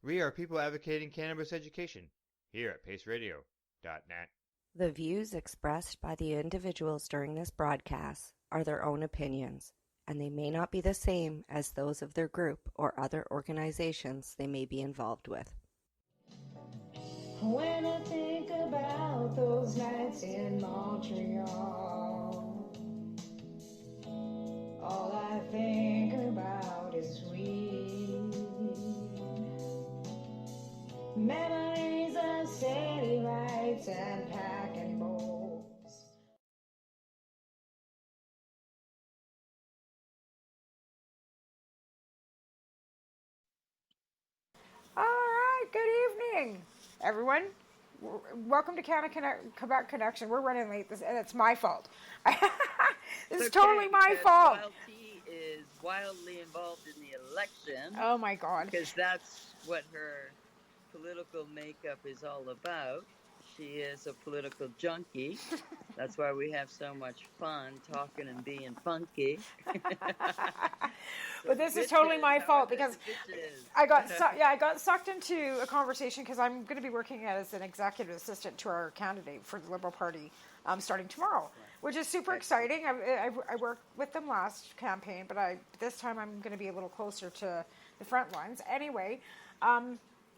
We are people advocating cannabis education here at paceradio.net. The views expressed by the individuals during this broadcast are their own opinions, and they may not be the same as those of their group or other organizations they may be involved with. When I think about those nights in Montreal, all I think about is weed. Memories of city lights and packing bowls. All right, good evening, everyone. Welcome to Quebec Connection. We're running late, and it's my fault. This is totally my fault. Wild T is wildly involved in the election. Oh my God. Because that's what her political makeup is all about. She is a political junkie. That's why we have so much fun talking and being funky. But this is totally my fault because I got sucked into a conversation because I'm going to be working as an executive assistant to our candidate for the Liberal Party starting tomorrow, which is super exciting. I worked with them last campaign, but this time I'm going to be a little closer to the front lines. Anyway,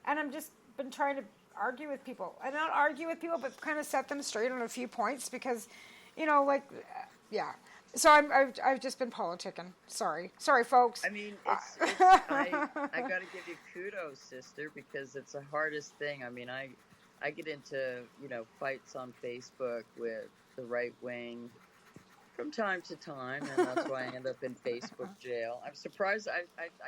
and I'm just been trying to argue with people, and not argue with people, but kind of set them straight on a few points because, So I've just been politicking. Sorry, folks. I mean, I got to give you kudos, sister, because it's the hardest thing. I mean, I get into fights on Facebook with the right wing from time to time, and that's why I end up in Facebook jail. I'm surprised I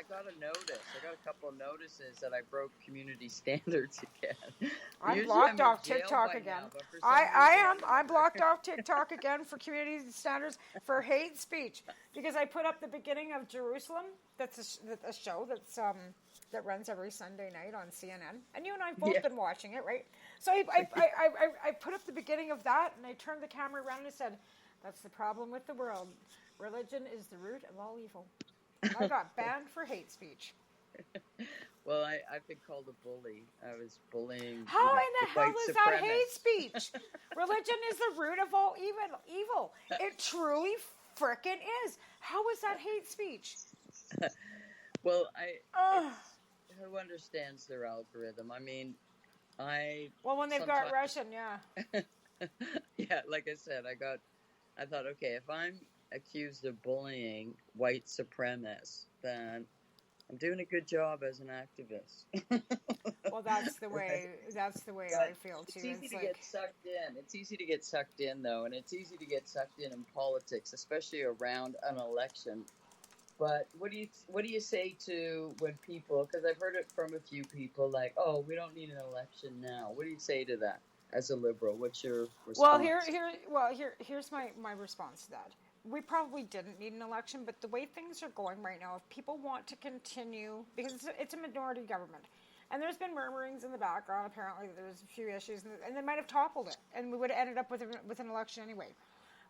got a notice. I got a couple of notices that I broke community standards again. I'm blocked off TikTok again. I'm blocked off TikTok again for community standards for hate speech because I put up the beginning of Jerusalem. That's a show that runs every Sunday night on CNN, and you and I have both been watching it, right? So I put up the beginning of that, and I turned the camera around and I said, "That's the problem with the world. Religion is the root of all evil." I got banned for hate speech. Well, I've been called a bully. I was bullying. How in the hell is that hate speech? Religion is the root of all evil. It truly frickin' is. How is that hate speech? Well, who understands their algorithm? I mean, when they've got Russian, yeah. Yeah, like I said, I thought, okay, if I'm accused of bullying white supremacists, then I'm doing a good job as an activist. Well, that's the way I feel too. It's easy to get sucked in. It's easy to get sucked in, though, and it's easy to get sucked in politics, especially around an election. But what do you say to when people? Because I've heard it from a few people, like, "Oh, we don't need an election now." What do you say to that? As a liberal, what's your response? Here's my response to that. We probably didn't need an election, but the way things are going right now, if people want to continue, because it's a minority government, and there's been murmurings in the background, apparently there's a few issues, and they might have toppled it, and we would have ended up with an election anyway.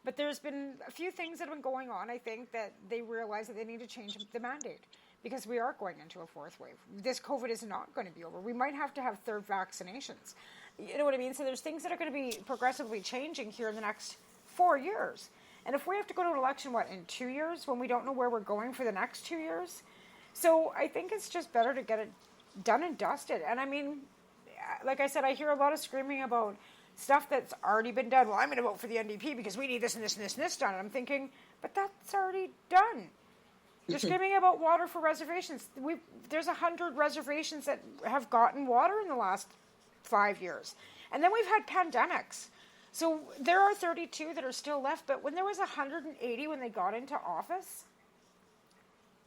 But there's been a few things that have been going on, I think, that they realize that they need to change the mandate, because we are going into a fourth wave. This COVID is not going to be over. We might have to have third vaccinations. You know what I mean? So there's things that are going to be progressively changing here in the next 4 years. And if we have to go to an election, in 2 years, when we don't know where we're going for the next 2 years? So I think it's just better to get it done and dusted. And I mean, like I said, I hear a lot of screaming about stuff that's already been done. Well, I'm going to vote for the NDP because we need this and this and this and this done. And I'm thinking, but that's already done. You're screaming about water for reservations. There's 100 reservations that have gotten water in the last 5 years. And then we've had pandemics. So there are 32 that are still left, but when there was 180 when they got into office,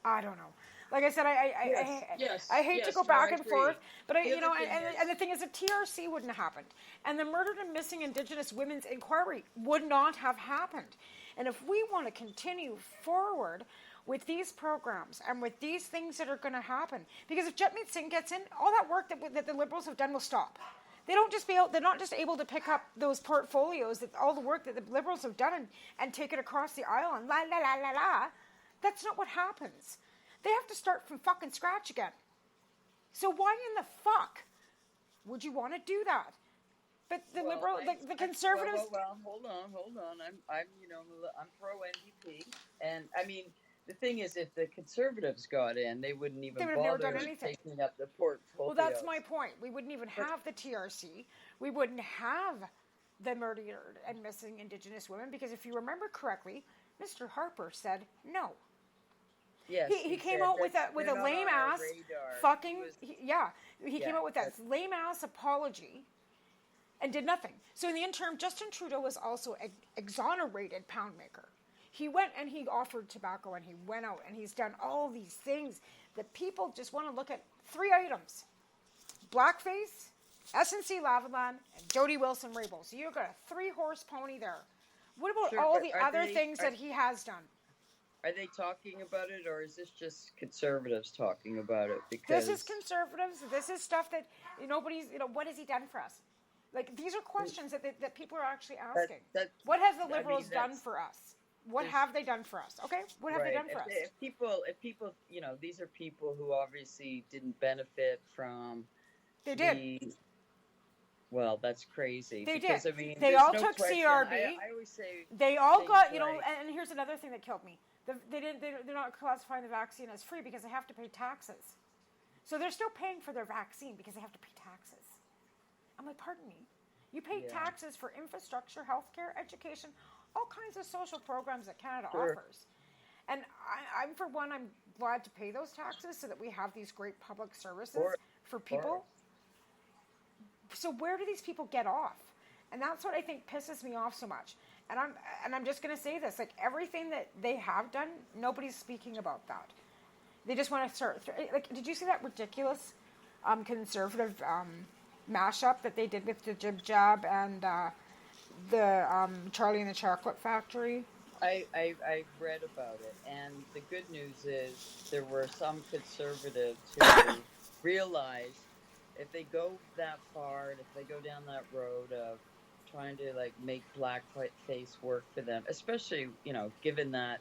I don't know. Like I said, I hate to go back and forth, but and the thing is, the TRC wouldn't have happened, and the Murdered and Missing Indigenous Women's Inquiry would not have happened. And if we want to continue forward with these programs and with these things that are going to happen, because if Jagmeet Singh gets in, all that work that the Liberals have done will stop. They're not just able to pick up those portfolios, that all the work that the Liberals have done and take it across the aisle and la la la la la. That's not what happens. They have to start from fucking scratch again. So why in the fuck would you want to do that? But the the conservatives. Well, hold on. I'm I'm pro NDP, and I mean, the thing is, if the conservatives got in, they wouldn't even They would have never bother done anything. taking up the portfolio. Well, that's my point. We wouldn't even have the TRC. We wouldn't have the murdered and missing Indigenous women because if you remember correctly, Mr. Harper said no. Yes, He came out with a lame ass fucking he came out with that lame ass apology and did nothing. So in the interim, Justin Trudeau was also exonerated Poundmaker. He went and he offered tobacco and he went out and he's done all these things that people just want to look at. 3 items: blackface, SNC Lavalin, and Jody Wilson-Raybould. So you've got a 3-horse pony there. What about all the other things that he has done? Are they talking about it, or is this just conservatives talking about it? Because this is conservatives. This is stuff that nobody's. What has he done for us? Like these are questions that people are actually asking. What have the Liberals done for us? What have they done for us? Okay, what have they done for us? If people, these are people who obviously didn't benefit from. They did. Well, that's crazy. They because, did. I mean, they all no took question. CRB. I always say they all got. And here's another thing that killed me. They're not classifying the vaccine as free because they have to pay taxes. So they're still paying for their vaccine because they have to pay taxes. I'm like, pardon me. You pay taxes for infrastructure, healthcare, education, all kinds of social programs that Canada offers. And I'm for one, I'm glad to pay those taxes so that we have these great public services for people. So where do these people get off? And that's what I think pisses me off so much. And I'm just going to say this, like everything that they have done, nobody's speaking about that. They just want to start, like, did you see that ridiculous conservative mashup that they did with the Jib Jab and the Charlie and the Chocolate Factory? I read about it, and the good news is there were some conservatives who realized if they go that far and if they go down that road of trying to like make blackface work for them, especially given that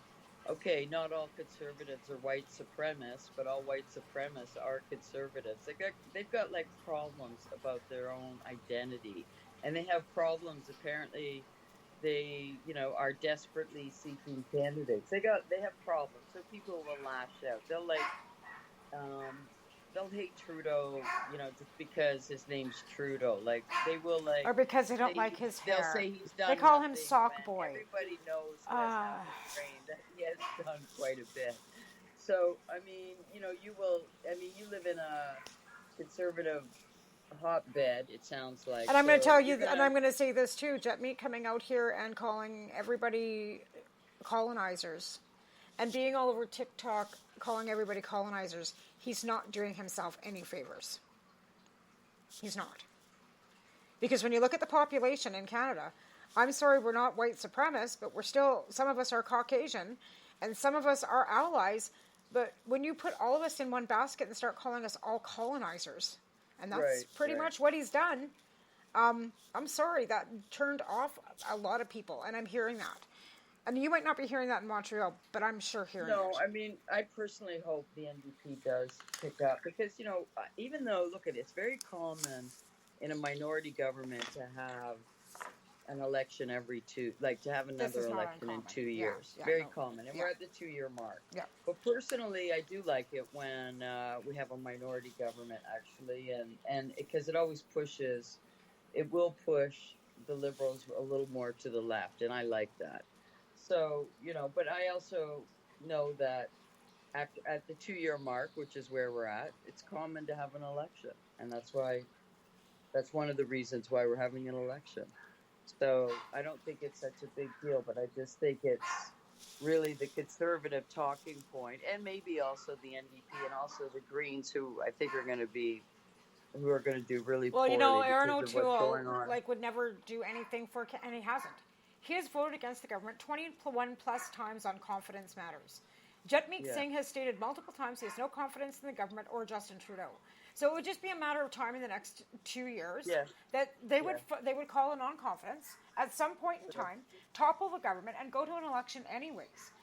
not all conservatives are white supremacists, but all white supremacists are conservatives. They've got like problems about their own identity, and they have problems. Apparently, they are desperately seeking candidates. They have problems, so people will lash out. They'll hate Trudeau, just because his name's Trudeau. Like they will or because they don't like his hair. They'll say he's done. They call him Sock Boy. Everybody knows that he has done quite a bit. So I mean, you will. I mean, you live in a conservative hotbed. It sounds like. And I'm going to tell you, and I'm going to say this too: Jet Meat coming out here and calling everybody colonizers, and being all over TikTok calling everybody colonizers. He's not doing himself any favors. He's not. Because when you look at the population in Canada, I'm sorry we're not white supremacists, but some of us are Caucasian, and some of us are allies, but when you put all of us in one basket and start calling us all colonizers, and that's pretty much what he's done, I'm sorry, that turned off a lot of people, and I'm hearing that. And you might not be hearing that in Montreal, but I'm sure hearing it. No, I mean, I personally hope the NDP does pick up because, even though, look at it, it's very common in a minority government to have an election to have another election in 2 years. Very common. And we're at the 2-year mark. Yeah. But personally, I do like it when we have a minority government, actually, and because it will push the Liberals a little more to the left, and I like that. So, but I also know that at the 2-year mark, which is where we're at, it's common to have an election. And that's one of the reasons why we're having an election. So I don't think it's such a big deal, but I just think it's really the conservative talking point, and maybe also the NDP and also the Greens, who I think are going to do really poorly. Well, Aaron O'Toole would never do anything and he hasn't. He has voted against the government 21 plus times on confidence matters. Jagmeet Singh has stated multiple times he has no confidence in the government or Justin Trudeau. So it would just be a matter of time in the next 2 years that they would call a non-confidence at some point in time, topple the government, and go to an election anyways.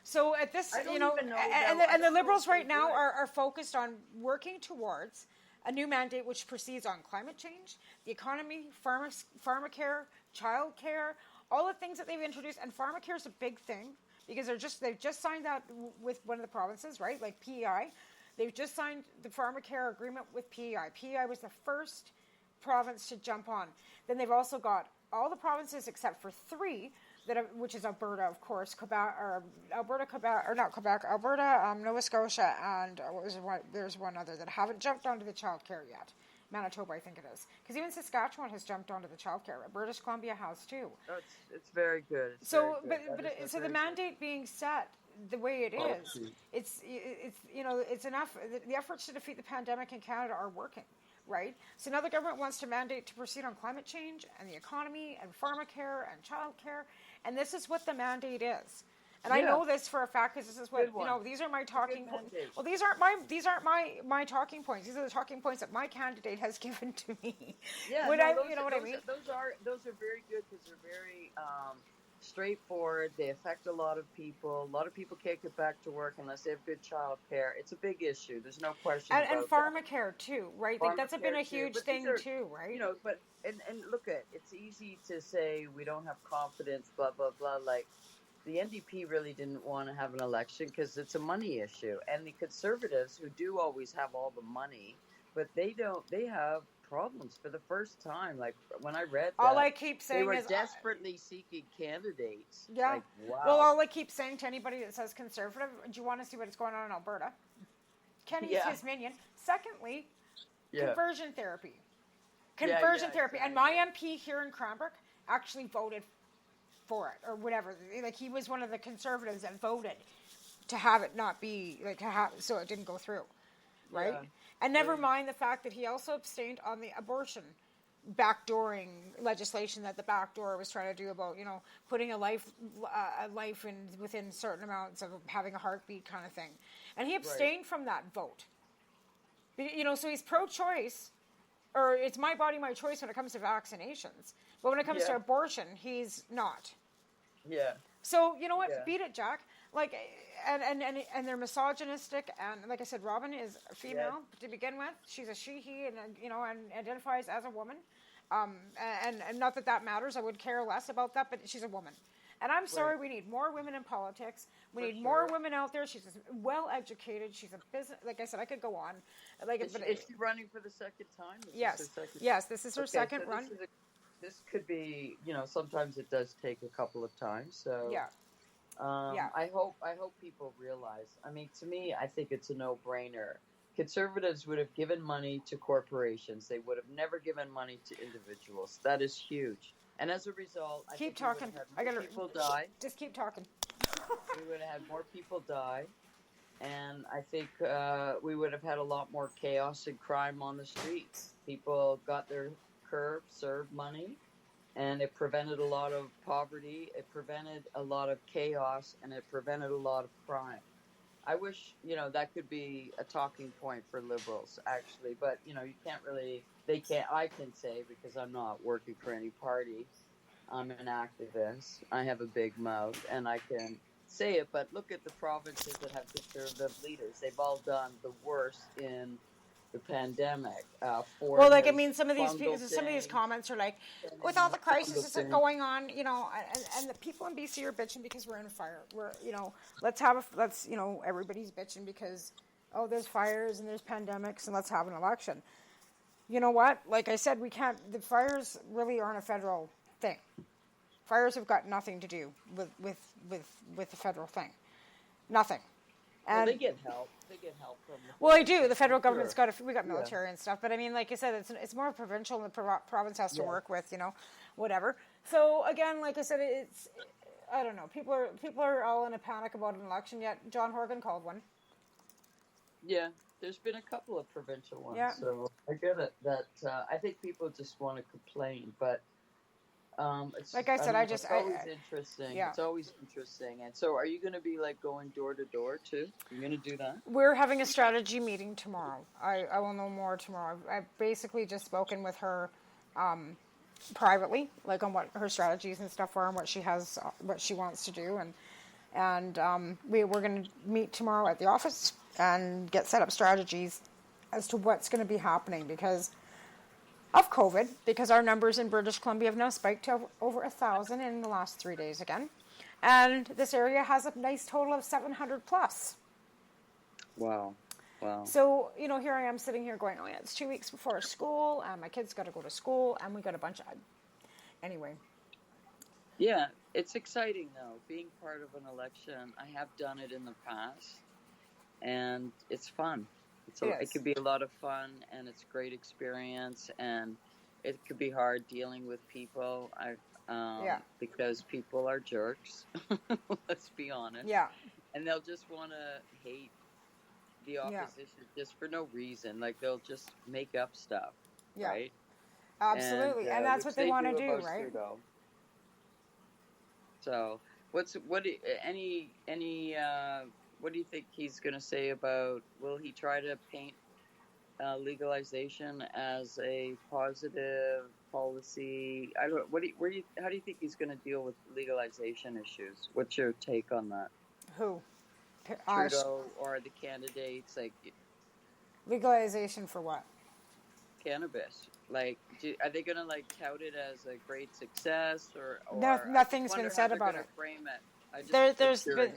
So at this, I don't you know, even know, and, though. I and the don't know Liberals if they right now would. are focused on working towards a new mandate which proceeds on climate change, the economy, pharmacare, childcare, all the things that they've introduced. And pharmacare is a big thing because they've just signed that with one of the provinces, right? Like PEI, they've just signed the pharmacare agreement with PEI. PEI was the first province to jump on. Then they've also got all the provinces except for three that have, which is Alberta, of course, Quebec, or Alberta, Quebec, or not Quebec, Alberta, Nova Scotia, and there's one other that haven't jumped onto the child care yet. Manitoba, I think it is, because even Saskatchewan has jumped onto the child care. British Columbia has too. Oh, it's very good. It's So, very good. That is so the very mandate being set the way it is, policy. it's you know, it's enough. The efforts to defeat the pandemic in Canada are working, right? So now the government wants to mandate to proceed on climate change and the economy and pharmacare and childcare, and this is what the mandate is. And I Yeah. know this for a fact because this is what, Good one. you know, these are my talking points. mandate. Well, these aren't my talking points. These are the talking points that my candidate has given to me. Yeah, Would no, I, those, you know what I mean? Those are very good because they're very straightforward. They affect a lot of people. A lot of people can't get back to work unless they have good child care. It's a big issue. There's no question And about that. pharmacare too, right? Like that's been a Pharmacare, too. huge But thing these are, too, right? You know, but and look at it's easy to say we don't have confidence, blah blah blah. Like the NDP really didn't want to have an election because it's a money issue, and the Conservatives, who do always have all the money, but they don't. They have problems for the first time. Like when I read that, All I keep they saying were is, desperately seeking candidates. yeah. Like, wow. Well, all I keep saying to anybody that says conservative, do you want to see what's going on in Alberta? Kenny's Yeah. his minion. Secondly, Yeah. conversion therapy. Yeah, Conversion yeah, therapy. And my MP here in Cranbrook actually voted for it or whatever. Like he was one of the conservatives that voted to have it not be like to have so it didn't go through, right? Yeah. And never mind the fact that he also abstained on the abortion backdooring legislation that the backdoor was trying to do about, you know, putting a life in within certain amounts of having a heartbeat kind of thing. And he abstained from that vote. You know, so he's pro-choice, or it's my body, my choice when it comes to vaccinations. But when it comes to Yeah. abortion, he's not. Yeah. So you know what? Yeah. Beat it, Jack. Like, and they're misogynistic. And like I said, Robin is a female to begin with. She's a she, he, and you know, and identifies as a woman. And not that matters. I would care less about that, but she's a woman. And I'm sorry, we need more women in politics. We need more women out there. She's well educated. She's a business. Like I said, I could go on. Like, Is she running for the second time? Yes, this is her second run. This could be, you know, sometimes it does take a couple of times. So Yeah. I hope people realize. I mean, to me, I think it's a no-brainer. Conservatives would have given money to corporations. They would have never given money to individuals. That is huge. And as a result, I think talking. we would have had more people die. Just keep talking. We would have had more people die. And I think we would have had a lot more chaos and crime on the streets. People got their served money, and it prevented a lot of poverty. It prevented a lot of chaos, and it prevented a lot of crime. I wish, you know, that could be a talking point for liberals, actually. But, you know, you can't really, I can say, because I'm not working for any party, I'm an activist. I have a big mouth, and I can say it. But look at the provinces that have conservative leaders. They've all done the worst in the pandemic. Well, like, I mean, some of these comments are like, with all the crises that's going on, you know, and the people in BC are bitching because we're in a fire. We're, you know, you know, everybody's bitching because, oh, there's fires and there's pandemics and let's have an election. You know what? Like I said, the fires really aren't a federal thing. Fires have got nothing to do with the federal thing. Nothing. And they get help. They get help from the well, I do. The federal government's we got military and stuff, but I mean, like I said, it's more provincial, and the province has to work with, you know, whatever. So again, like I said, I don't know. People are all in a panic about an election. Yet John Horgan called one. Yeah, there's been a couple of provincial ones, Yeah. so I get it. That I think people just want to complain, but it's, Like I said, it's always interesting. yeah. It's always interesting. And so, are you going to be like going door to door too? You're going to do that? We're having a strategy meeting tomorrow. I will know more tomorrow. I've basically just spoken with her privately, like on what her strategies and stuff are and what she wants to do. And And we're going to meet tomorrow at the office and get set up strategies as to what's going to be happening because of COVID, because our numbers in British Columbia have now spiked to over 1,000 in the last 3 days again. And this area has a nice total of 700 plus. Wow. So, here I am sitting here going, oh yeah, it's 2 weeks before school, and my kids got to go to school, and we got a bunch of... Anyway. Yeah, it's exciting, though, being part of an election. I have done it in the past, and it's fun. It could be a lot of fun, and it's a great experience, and it could be hard dealing with people because people are jerks. Let's be honest. Yeah. And they'll just want to hate the opposition just for no reason. Like, they'll just make up stuff, right? Absolutely, and that's what they want to do, right? So, what do you think he's going to say about? Will he try to paint legalization as a positive policy? I don't. How do you think he's going to deal with legalization issues? What's your take on that? Who? Trudeau or the candidates? Like legalization for what? Cannabis. Like, are they going to tout it as a great success, or nothing's been said about it? Frame it.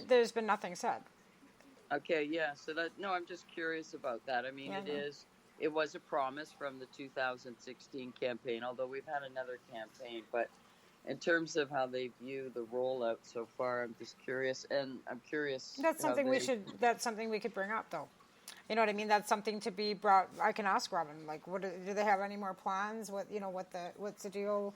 There's been nothing said. Okay, yeah. So I'm just curious about that. I mean, it was a promise from the 2016 campaign, although we've had another campaign. But in terms of how they view the rollout so far, I'm just curious, and I'm curious. That's something we could bring up, though. You know what I mean? That's something to be brought. I can ask Robin, like, do they have any more plans? What's the deal?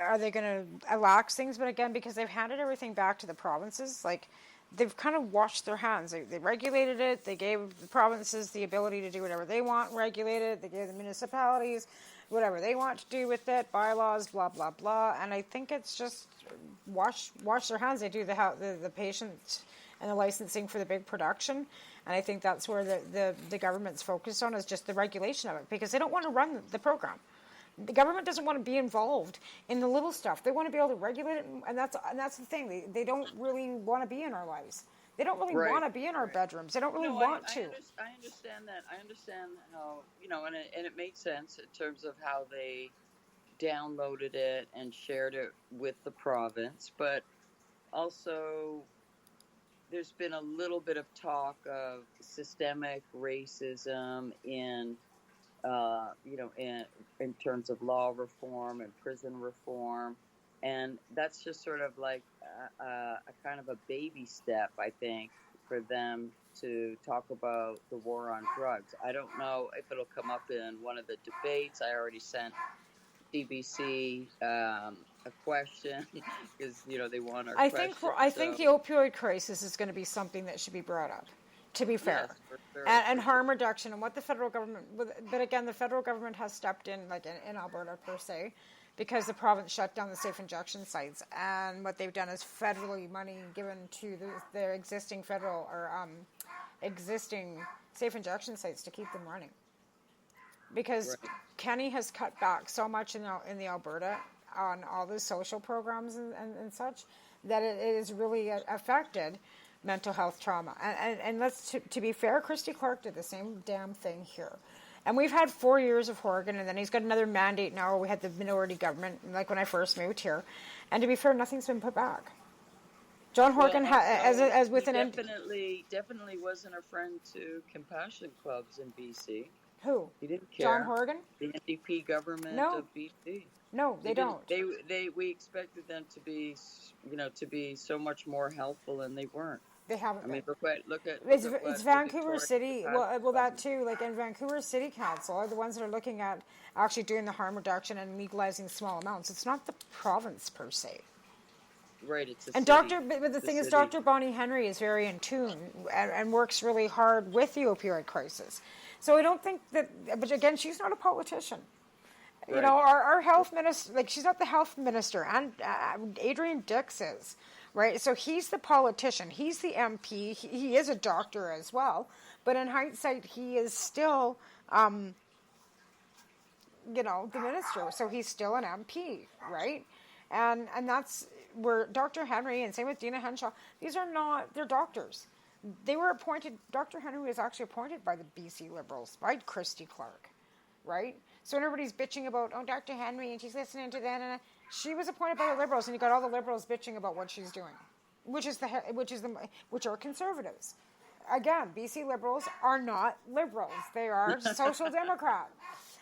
Are they going to relax things? But again, because they've handed everything back to the provinces, like, they've kind of washed their hands. They regulated it. They gave the provinces the ability to do whatever they want, regulate it. They gave the municipalities whatever they want to do with it, bylaws, blah, blah, blah. And I think it's just wash their hands. They do the patient and the licensing for the big production. And I think that's where the government's focused on, is just the regulation of it, because they don't want to run the program. The government doesn't want to be involved in the little stuff. They want to be able to regulate it, and that's the thing. They don't really want to be in our lives. They don't really want to be in our bedrooms. They don't really want to. I understand that. I understand how, and it makes sense in terms of how they downloaded it and shared it with the province. But also, there's been a little bit of talk of systemic racism in terms of law reform and prison reform. And that's just sort of like a kind of a baby step, I think, for them to talk about the war on drugs. I don't know if it'll come up in one of the debates. I already sent CBC a question because, they want our question. I think the opioid crisis is going to be something that should be brought up, to be fair. Yes, for sure. And harm reduction, and what the federal government, but again, the federal government has stepped in, like in Alberta per se, because the province shut down the safe injection sites, and what they've done is federally money given to their existing federal or existing safe injection sites to keep them running. Because Kenny has cut back so much in the Alberta on all the social programs and such, that it has really affected mental health trauma. And let's to be fair, Christy Clark did the same damn thing here. And we've had 4 years of Horgan, and then he's got another mandate now where we had the minority government, like when I first moved here. And to be fair, nothing's been put back. John Horgan, definitely wasn't a friend to compassion clubs in BC. Who? He didn't care. John Horgan? The NDP government of BC. No, they don't. We expected them to be, so much more helpful, and they weren't. They haven't. I mean, look at it's Vancouver City. Well, that too. Like in Vancouver City Council are the ones that are looking at actually doing the harm reduction and legalizing small amounts. It's not the province per se. Right. It's and city. But the thing is, Dr. Bonnie Henry is very in tune and works really hard with the opioid crisis. So I don't think that. But again, she's not a politician. Right. Our health minister, like she's not the health minister, and Adrian Dix is. Right, so he's the politician. He's the MP. He is a doctor as well, but in hindsight, he is still, the minister. So he's still an MP, right? And that's where Dr. Henry and same with Dina Henshaw, these are not, they're doctors. They were appointed, Dr. Henry was actually appointed by the BC Liberals, by Christy Clark, right? So everybody's bitching about, oh, Dr. Henry, and she's listening to that, and she was appointed by the Liberals, and you got all the Liberals bitching about what she's doing, which are conservatives. Again, BC Liberals are not liberals; they are social democrat,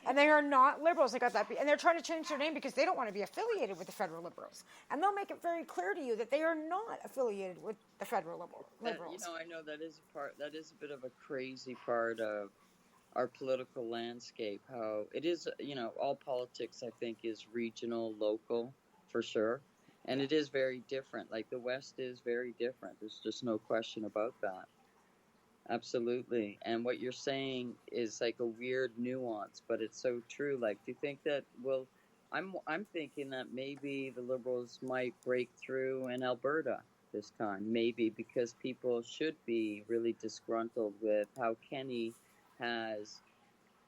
and they are not liberals. They got that, and they're trying to change their name because they don't want to be affiliated with the federal Liberals, and they'll make it very clear to you that they are not affiliated with the federal Liberals. I know that is a bit of a crazy part of our political landscape. How it is, all politics, I think, is regional, local, for sure, and it is very different. Like the West is very different. There's just no question about that. Absolutely. And what you're saying is like a weird nuance, but it's so true. Like, do you think that, well, I'm thinking that maybe the Liberals might break through in Alberta this time, maybe because people should be really disgruntled with how Kenny has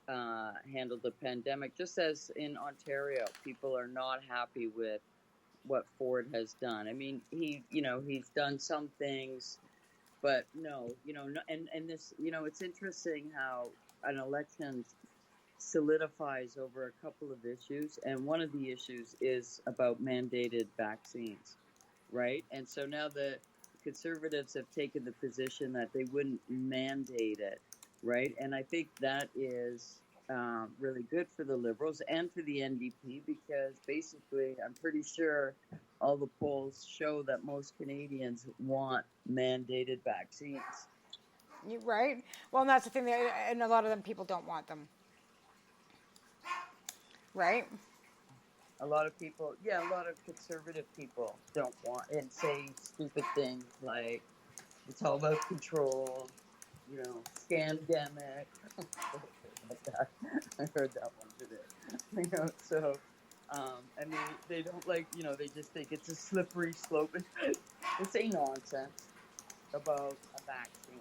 handled the pandemic. Just as in Ontario, people are not happy with what Ford has done. I mean, he's done some things, but and this, it's interesting how an election solidifies over a couple of issues, and one of the issues is about mandated vaccines, right? And so now the Conservatives have taken the position that they wouldn't mandate it, right? And I think that is really good for the Liberals and for the NDP, because basically I'm pretty sure all the polls show that most Canadians want mandated vaccines. You're right. Well, and that's the thing, and a lot of them people don't want them. Right? A lot of conservative people don't want, and say stupid things like it's all about control, scamdemic. I heard that one today. So I mean, they don't they just think it's a slippery slope. They say nonsense about a vaccine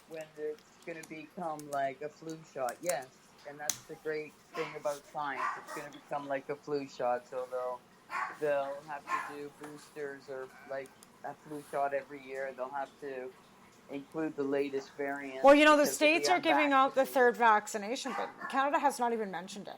when it's going to become like a flu shot. Yes, and that's the great thing about science. It's going to become like a flu shot, so they'll have to do boosters or like a flu shot every year. They'll have to include the latest variant. Well, the states are giving out the third vaccination, but Canada has not even mentioned it.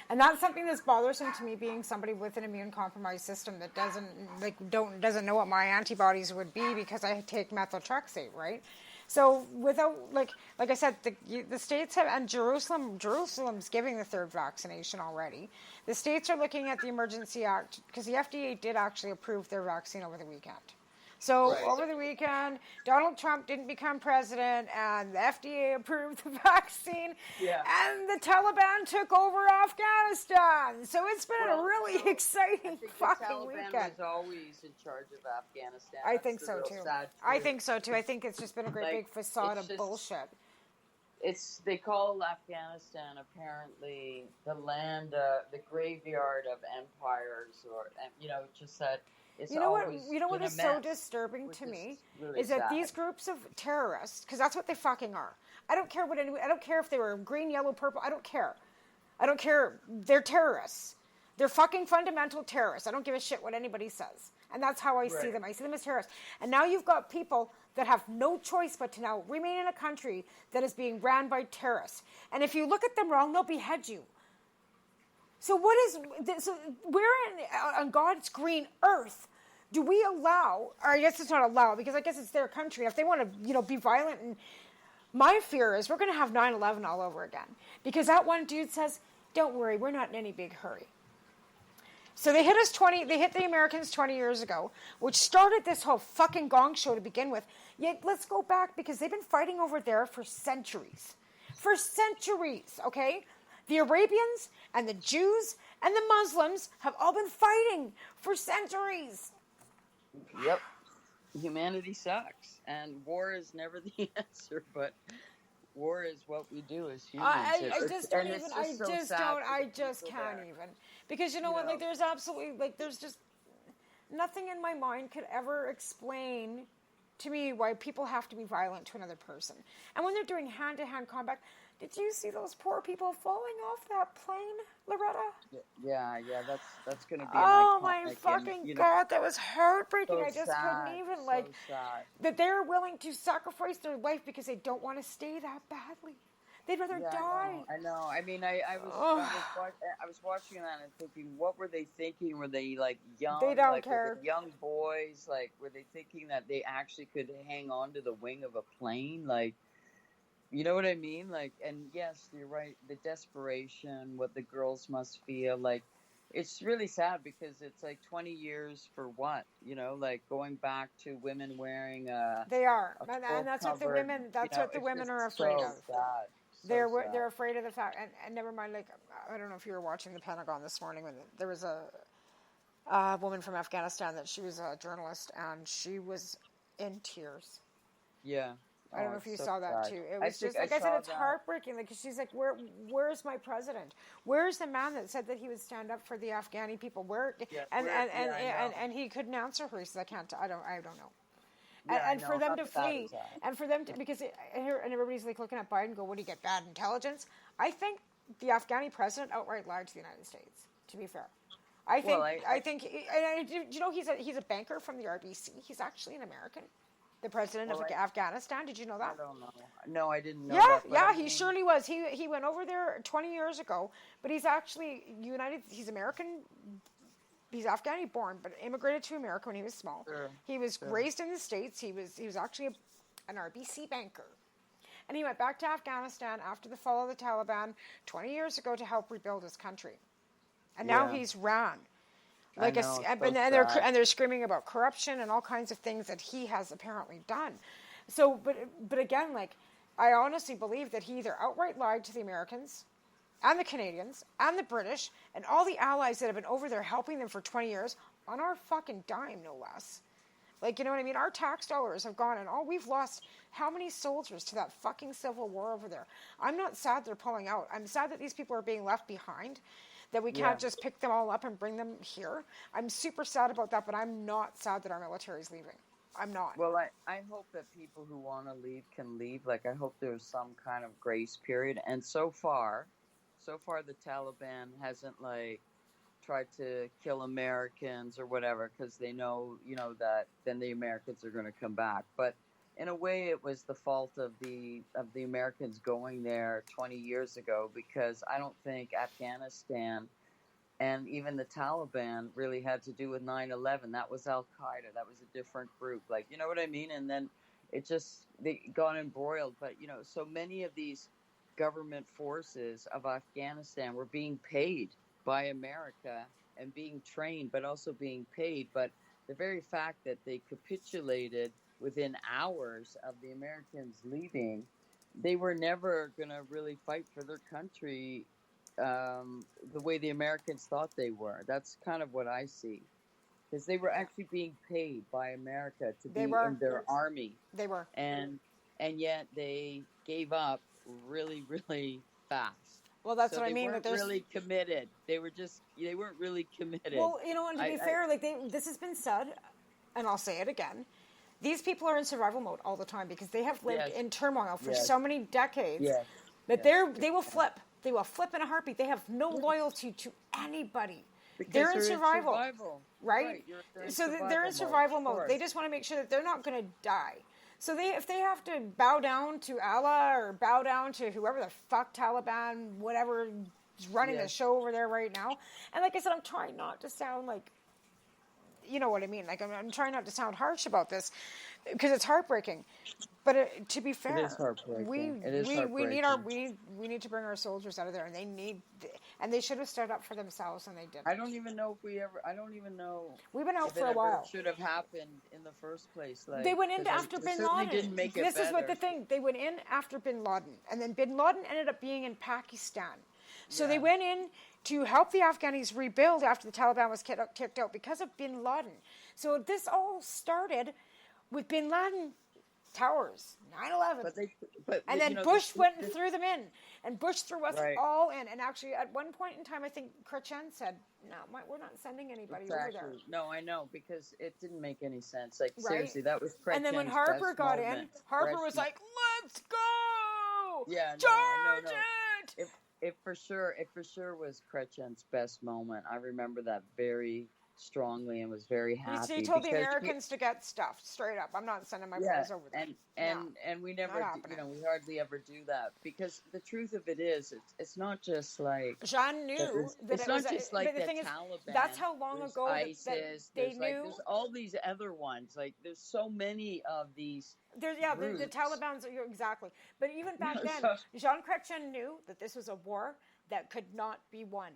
And that's something that's bothersome to me, being somebody with an immune compromised system that doesn't know what my antibodies would be because I take methotrexate, right? So without, like I said, the states have, and Jerusalem's giving the third vaccination already. The states are looking at the Emergency Act because the FDA did actually approve their vaccine over the weekend. So over the weekend, Donald Trump didn't become president, and the FDA approved the vaccine, and the Taliban took over Afghanistan. So it's been a really exciting fucking weekend. The Taliban was always in charge of Afghanistan. I think so too. I think so too. I think it's just been a great big facade of bullshit. They call Afghanistan apparently the land, the graveyard of empires, or just that. You know what is so disturbing to me is that these groups of terrorists, because that's what they fucking are. I don't care I don't care if they were green, yellow, purple. I don't care. They're terrorists. They're fucking fundamental terrorists. I don't give a shit what anybody says. And that's how I see them. I see them as terrorists. And now you've got people that have no choice but to now remain in a country that is being ran by terrorists. And if you look at them wrong, they'll behead you. So what is this? So where on God's green earth do we allow, or I guess it's not allow, because I guess it's their country. If they want to, be violent, and my fear is we're going to have 9/11 all over again, because that one dude says, "Don't worry, we're not in any big hurry." So they hit the Americans 20 years ago, which started this whole fucking gong show to begin with. Yet let's go back, because they've been fighting over there for centuries. For centuries, okay? The Arabians and the Jews and the Muslims have all been fighting for centuries. Yep. Humanity sucks. And war is never the answer, but war is what we do as humans. I just can't even. Because you know what, there's absolutely, there's just nothing in my mind could ever explain to me why people have to be violent to another person. And when they're doing hand-to-hand combat, did you see those poor people falling off that plane, Loretta? Yeah, that's going to be an Oh iconic. my And, fucking God, that was heartbreaking. so I just sad, couldn't even, so sad. that they're willing to sacrifice their life because they don't want to stay that badly. They'd rather die. I know. I mean, I was watching that and thinking, what were they thinking? Were they like young? They don't like, care. Were they young boys? Like, were they thinking that they actually could hang on to the wing of a plane? Like, you know what I mean? Like, and yes, you're right. The desperation, what the girls must feel. Like, it's really sad because it's like 20 years for what? You know, like going back to women wearing They are, a and that's what the full-covered, women. That's what the it's women just are afraid so of. sad. So They're sad. afraid of the fact, and never mind. Like, I don't know if you were watching the Pentagon this morning when there was a woman from Afghanistan that she was a journalist and she was in tears. Yeah. I don't know if you saw that sad. too. It was just like I said, it's heartbreaking. Like she's like, where's my president? Where's the man that said that he would stand up for the Afghani people? And he couldn't answer her. He says, I don't know. Yeah, And for them to flee, and for them to, because and everybody's like looking at Biden, go, what do you get, bad intelligence? I think the Afghani president outright lied to the United States. To be fair, I think, do you know he's a banker from the RBC? He's actually an American. The president of Afghanistan. Did you know that? I don't know. No, I didn't know that. Yeah, he surely was. He went over there 20 years ago, but he's actually He's American. He's Afghani born, but immigrated to America when he was small. Sure, he was raised in the States. He was actually an RBC banker. And he went back to Afghanistan after the fall of the Taliban 20 years ago to help rebuild his country. And now he's ran. They're screaming about corruption and all kinds of things that he has apparently done. So, but again, like, I honestly believe that he either outright lied to the Americans and the Canadians and the British and all the allies that have been over there helping them for 20 years on our fucking dime, no less. Like, you know what I mean? Our tax dollars have gone, and we've lost how many soldiers to that fucking civil war over there? I'm not sad they're pulling out. I'm sad that these people are being left behind, that we can't just pick them all up and bring them here. I'm super sad about that, but I'm not sad that our military is leaving. I'm not. Well, I hope that people who want to leave can leave. Like, I hope there's some kind of grace period. And so far the Taliban hasn't, like, tried to kill Americans or whatever because they know, that then the Americans are going to come back. But in a way, it was the fault of the Americans going there 20 years ago, because I don't think Afghanistan and even the Taliban really had to do with 9/11. That was Al-Qaeda. That was a different group. Like, you know what I mean? And then they got embroiled. But, so many of these government forces of Afghanistan were being paid by America and being trained, but also being paid. But the very fact that they capitulated within hours of the Americans leaving, they were never going to really fight for their country the way the Americans thought they were. That's kind of what I see. Because they were actually being paid by America to be in their army. They were. And yet they gave up really, really fast. Well, that's what I mean. They weren't really committed. They weren't really committed. Well, and to be fair, this has been said, and I'll say it again. These people are in survival mode all the time because they have lived in turmoil for so many decades that they will flip. They will flip in a heartbeat. They have no loyalty to anybody. Because they're in survival. Right? They're in survival mode. They just want to make sure that they're not going to die. So if they have to bow down to Allah or bow down to whoever the fuck Taliban, whatever is running the show over there right now. And like I said, I'm trying not to sound like, you know what I mean? Like, I'm trying not to sound harsh about this because it's heartbreaking. But to be fair, it is heartbreaking. we need to bring our soldiers out of there, and they should have stood up for themselves, and they didn't. I don't even know. We've been out for a while. Should have happened in the first place. Like, they went in after Bin Laden. Didn't make it this is what the thing. They went in after Bin Laden, and then Bin Laden ended up being in Pakistan. So they went in to help the Afghanis rebuild after the Taliban was kicked out because of Bin Laden. So this all started with Bin Laden Towers, 9/11. But Then Bush went and threw them in, and Bush threw us Right. all in. And actually, at one point in time, I think Chrétien said, "No, we're not sending anybody over there." Exactly. No, I know, because it didn't make any sense. Like, Right. seriously, that was Chrétien's And then when Harper best got moment. in, Harper was Chrétien- like, "Let's go! Yeah, no, Charge no. it!" It for sure was Chrétien's best moment. I remember that very strongly and was very happy. He told the because Americans to get stuffed straight up. I'm not sending my boys over there. and we never, happening. we hardly ever do that, because the truth of it is, it's not just like Jean knew that it's it not was just but like the the thing is, Taliban. that's how long there's ago that ISIS, they there's knew. there's all these other ones. Like, there's so many of these. The groups. Taliban's exactly. But even back then, Jean Chrétien knew that this was a war that could not be won.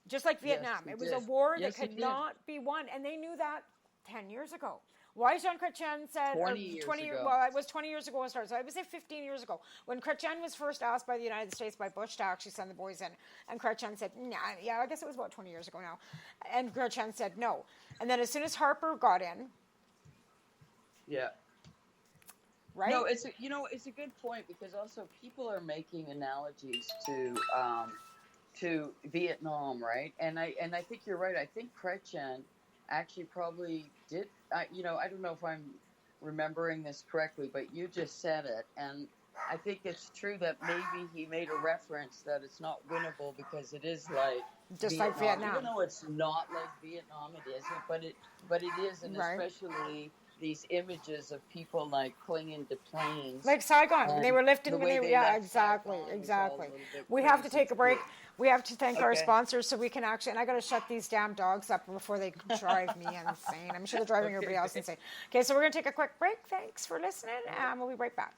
Just like Vietnam, he it was did. a war Yes, that he could did. not be won, and they knew that 10 years ago. Why Jean Chrétien said 20 years ago. Well, it was 20 years ago when it started. So I would say 15 years ago, when Chrétien was first asked by the United States, by Bush, to actually send the boys in, and Chrétien said, "Nah, yeah, I guess it was about 20 years ago now," and Chrétien said no. And then as soon as Harper got in, Yeah. right? No, it's a good point, because also people are making analogies to Vietnam, right? And I think you're right. I think Chrétien actually probably did. I don't know if I'm remembering this correctly, but you just said it, and I think it's true that maybe he made a reference that it's not winnable because it is like Just like Vietnam. Even though it's not like Vietnam, it isn't, but it is, and Right. especially these images of people like clinging to planes. Like Saigon, And they were lifting. the way they Yeah, left exactly, Saigon was all exactly. a little bit We have to crazy take a break. me. We have to thank our Okay. sponsors so we can actually. And I got to shut these damn dogs up before they drive me insane. I'm sure they're driving everybody else insane. Okay, so we're gonna take a quick break. Thanks for listening, and we'll be right back.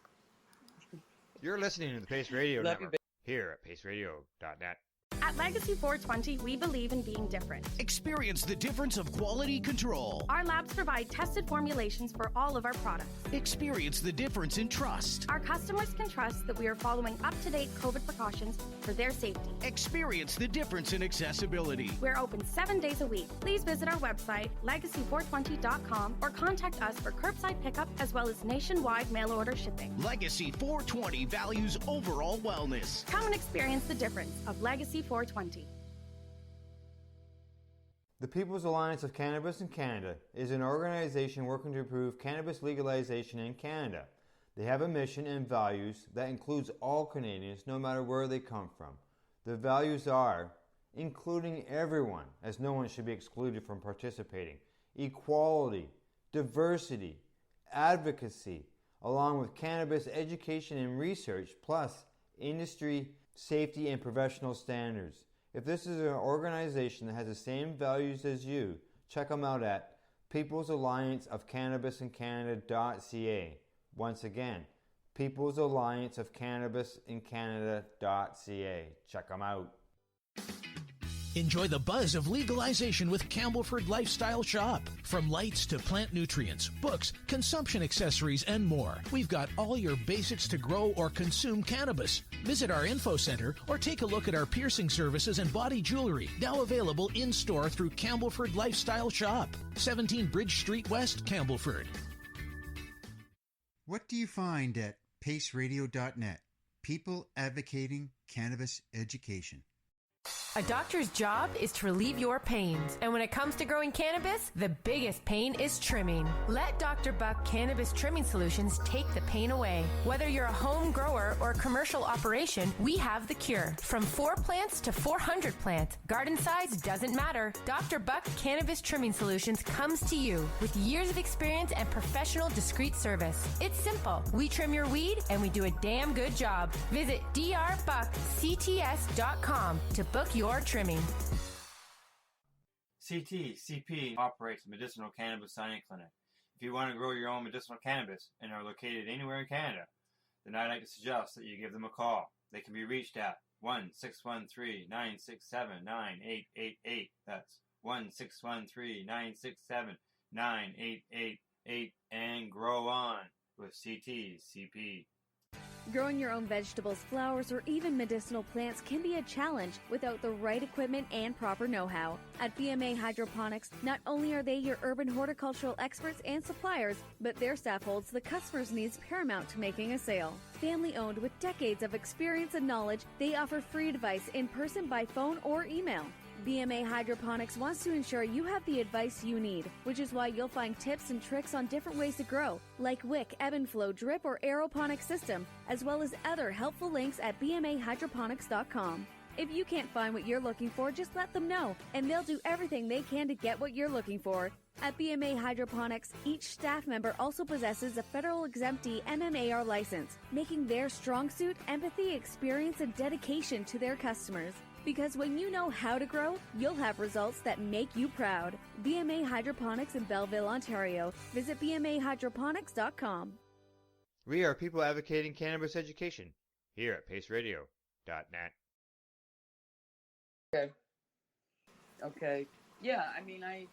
You're listening to the Pace Radio Love you, Network here at paceradio.net. At Legacy 420, we believe in being different. Experience the difference of quality control. Our labs provide tested formulations for all of our products. Experience the difference in trust. Our customers can trust that we are following up-to-date COVID precautions for their safety. Experience the difference in accessibility. We're open 7 days a week. Please visit our website, legacy420.com, or contact us for curbside pickup as well as nationwide mail order shipping. Legacy 420 values overall wellness. Come and experience the difference of Legacy 420. The People's Alliance of Cannabis in Canada is an organization working to improve cannabis legalization in Canada. They have a mission and values that includes all Canadians, no matter where they come from. The values are including everyone, as no one should be excluded from participating, equality, diversity, advocacy, along with cannabis education and research, plus industry, safety, and professional standards. If this is an organization that has the same values as you, check them out at peoplesallianceofcannabisincanada.ca. Once again, peoplesallianceofcannabisincanada.ca. Check them out. Enjoy the buzz of legalization with Campbellford Lifestyle Shop. From lights to plant nutrients, books, consumption accessories, and more, we've got all your basics to grow or consume cannabis. Visit our info center or take a look at our piercing services and body jewelry, now available in-store through Campbellford Lifestyle Shop, 17 Bridge Street West, Campbellford. What do you find at paceradio.net? People advocating cannabis education. A doctor's job is to relieve your pains, and when it comes to growing cannabis, the biggest pain is trimming. Let Dr. Buck Cannabis Trimming Solutions take the pain away. Whether you're a home grower or a commercial operation, we have the cure. From 4 plants to 400 plants, garden size doesn't matter. Dr. Buck Cannabis Trimming Solutions comes to you with years of experience and professional discreet service. It's simple. We trim your weed and we do a damn good job. Visit drbuckcts.com to book your trimming. CP operates a medicinal cannabis signing clinic. If you want to grow your own medicinal cannabis and are located anywhere in Canada, then I'd like to suggest that you give them a call. They can be reached at 1-613-967-9888. That's 1-613-967-9888, and grow on with CP. Growing your own vegetables, flowers, or even medicinal plants can be a challenge without the right equipment and proper know-how. At BMA Hydroponics, not only are they your urban horticultural experts and suppliers, but their staff holds the customer's needs paramount to making a sale. Family-owned with decades of experience and knowledge, they offer free advice in person, by phone, or email. BMA Hydroponics wants to ensure you have the advice you need, which is why you'll find tips and tricks on different ways to grow, like wick, ebb and flow, drip, or aeroponic system, as well as other helpful links at bmahydroponics.com. If you can't find what you're looking for, just let them know, and they'll do everything they can to get what you're looking for. At BMA Hydroponics, each staff member also possesses a federal exemptee MMAR license, making their strong suit empathy, experience, and dedication to their customers. Because when you know how to grow, you'll have results that make you proud. BMA Hydroponics in Belleville, Ontario. Visit bmahydroponics.com. We are people advocating cannabis education here at paceradio.net. Okay. Yeah, I mean, I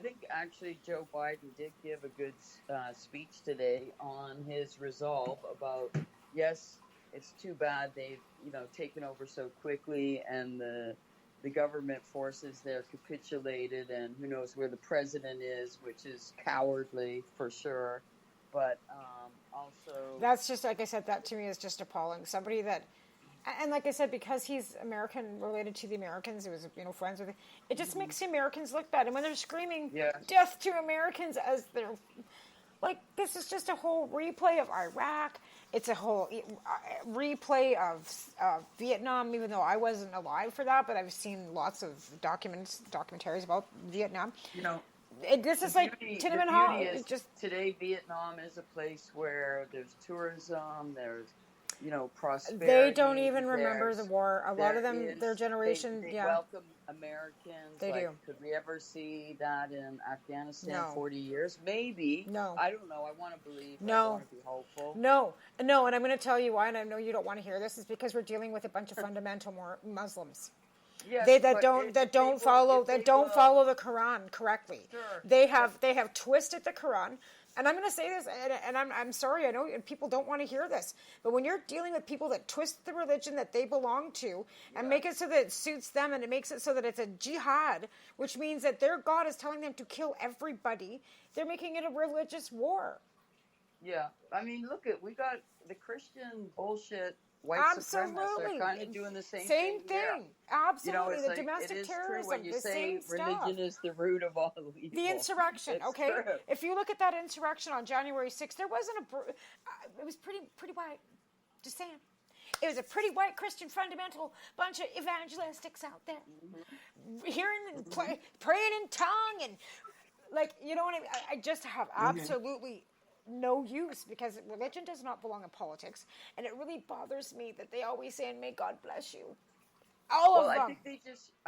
think actually Joe Biden did give a good speech today on his resolve about, yes, it's too bad they've, taken over so quickly, and the government forces there capitulated, and who knows where the president is, which is cowardly for sure. But also, that's just, like I said, that to me is just appalling. Somebody that, and like I said, because he's American, related to the Americans, he was, friends with it just makes the Americans look bad. And when they're screaming death to Americans as they're, like, this is just a whole replay of Iraq. It's a whole replay of Vietnam, even though I wasn't alive for that, but I've seen lots of documentaries about Vietnam. This is like Tenement Hall. Today, Vietnam is a place where there's tourism, there's, prosperity. They don't even remember the war. A lot of them, their generation, they welcome Americans. They do. Could we ever see that in Afghanistan? No. 40 years? Maybe. No. I don't know. I want to believe. No. I want to be hopeful. No, and I'm going to tell you why, and I know you don't want to hear this, is because we're dealing with a bunch of fundamental Muslims. Yes, that don't follow the Quran correctly. Sure. They have twisted the Quran. And I'm going to say this, and I'm sorry, I know people don't want to hear this, but when you're dealing with people that twist the religion that they belong to and make it so that it suits them, and it makes it so that it's a jihad, which means that their God is telling them to kill everybody, they're making it a religious war. Yeah. I mean, we got the Christian bullshit. White supremacists are kind of doing the same thing. Absolutely. The domestic terrorism, the same stuff. Religion is the root of all evil. The insurrection, okay? True. If you look at that insurrection on January 6th, there wasn't it was pretty white. Just saying. It was a pretty white Christian fundamental bunch of evangelistics out there. Praying in tongue, and like, you know what I mean? I just have absolutely no use, because religion does not belong in politics, and it really bothers me that they always say, "And may God bless you." All of them. I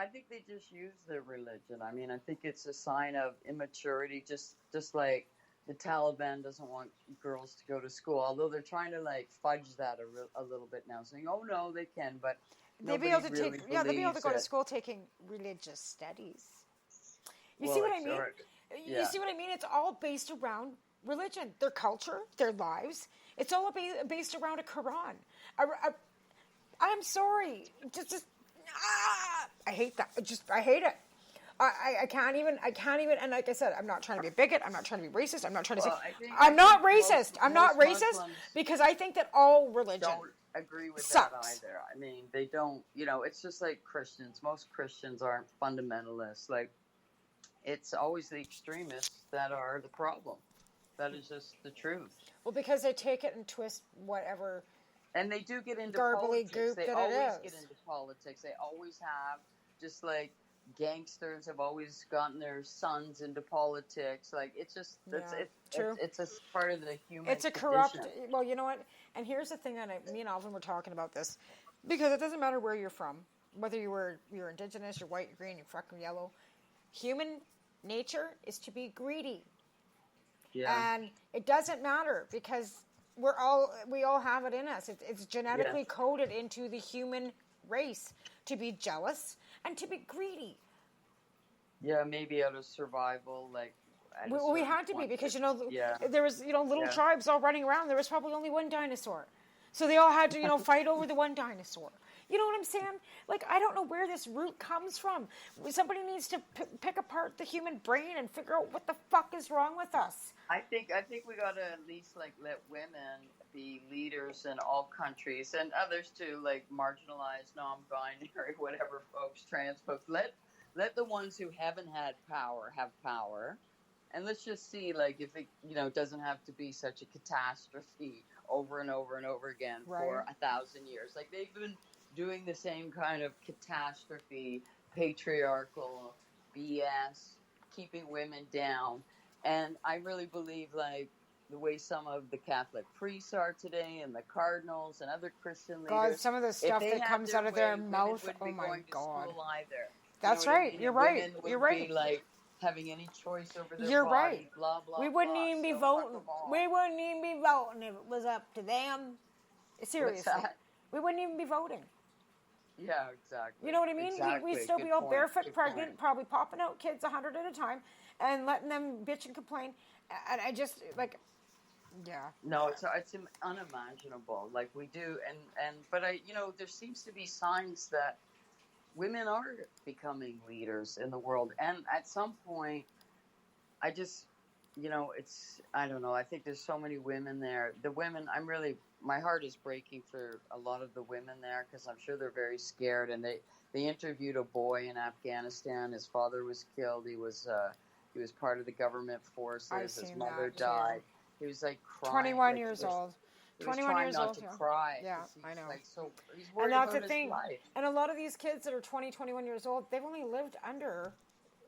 think they just use their religion. I mean, I think it's a sign of immaturity, just like the Taliban doesn't want girls to go to school, although they're trying to fudge that a little bit now, saying, "Oh no, they can," but they'll be able to they'll be able to go to school taking religious studies. You see what I mean? You see what I mean? It's all based around religion, their culture, their lives. It's all based around a Quran. I'm sorry. I hate that. I hate it. I can't even. And like I said, I'm not trying to be a bigot. I'm not trying to be racist. I'm not trying to say. I'm not racist. I'm not racist because I think that all religion don't agree with sucks. That either. I mean, they don't. It's just like Christians. Most Christians aren't fundamentalists. It's always the extremists that are the problem. That is just the truth. Well, because they take it and twist whatever. And they do get into garbly politics. Goop they that always it is. get into politics. They always have. Just like gangsters have always gotten their sons into politics. It's just true. It's a part of the human. It's a corrupt. Well, you know what? And here's the thing. And me and Alvin were talking about this, because it doesn't matter where you're from, whether you're indigenous, you're white, you're green, you're fucking yellow. Human nature is to be greedy. Yeah. And it doesn't matter, because we all have it in us. It's genetically coded into the human race to be jealous and to be greedy. Yeah, maybe out of survival, we had to be, because there was little tribes all running around. There was probably only one dinosaur. So they all had to, fight over the one dinosaur. You know what I'm saying? Like, I don't know where this root comes from. Somebody needs to pick apart the human brain and figure out what the fuck is wrong with us. I think we gotta at least let women be leaders in all countries, and others too, like marginalized, non-binary, whatever folks, trans folks. Let the ones who haven't had power have power, and let's just see if it doesn't have to be such a catastrophe over and over and over again for 1,000 years. Like they've been doing the same kind of catastrophe, patriarchal BS, keeping women down. And I really believe the way some of the Catholic priests are today and the cardinals and other Christian leaders. God, some of the stuff that comes out of their mouth, oh my God. That's right. You're right. You're right. Be having any choice over their You're body, right. blah, blah, we wouldn't blah. even be voting. We wouldn't even be voting if it was up to them. Seriously. We wouldn't even be voting. Yeah, exactly. You know what I mean? Exactly. We'd still be Good all point. barefoot Good pregnant, point. probably popping out kids 100 at a time and letting them bitch and complain. And I just, yeah. No, it's unimaginable. We do, but there seems to be signs that women are becoming leaders in the world, and at some point, I just, I don't know. I think there's so many women there. The women, my heart is breaking for a lot of the women there because I'm sure they're very scared. And they interviewed a boy in Afghanistan. His father was killed. He was part of the government forces. His mother died. He was crying. 21 years old. He was 21 trying years not old. to cry. Yeah, I know. So he's worried and that's about the thing. his life. And a lot of these kids that are 20, 21 years old, they've only lived under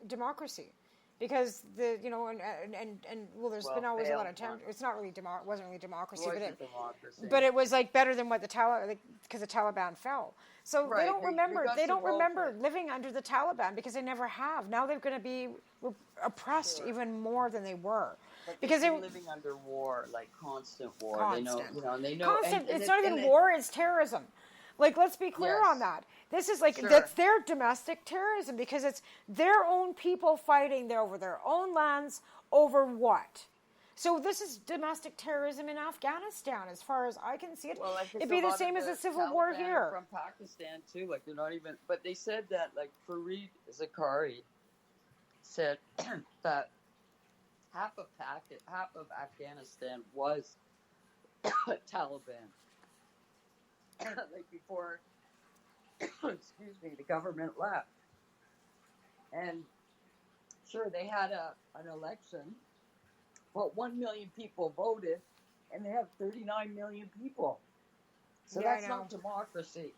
democracy. Because there's been always a lot of attempt. It's not really wasn't really democracy, but it was better than what because the Taliban fell. So they don't remember living under the Taliban because they never have. Now they're going to be oppressed even more than they were. But because they're living under war, constant war. Constant. They know. Constant. It's not even war; it's terrorism. Let's be clear on that. This is that's their domestic terrorism because it's their own people fighting over their own lands over what? So this is domestic terrorism in Afghanistan, as far as I can see it. Well, it'd be the same as a civil war here. From Pakistan too, they're not even. But they said that Fareed Zakari said that half of Afghanistan was Taliban. Before, excuse me, the government left. And sure, they had an election, but 1 million people voted, and they have 39 million people. So that's not democracy.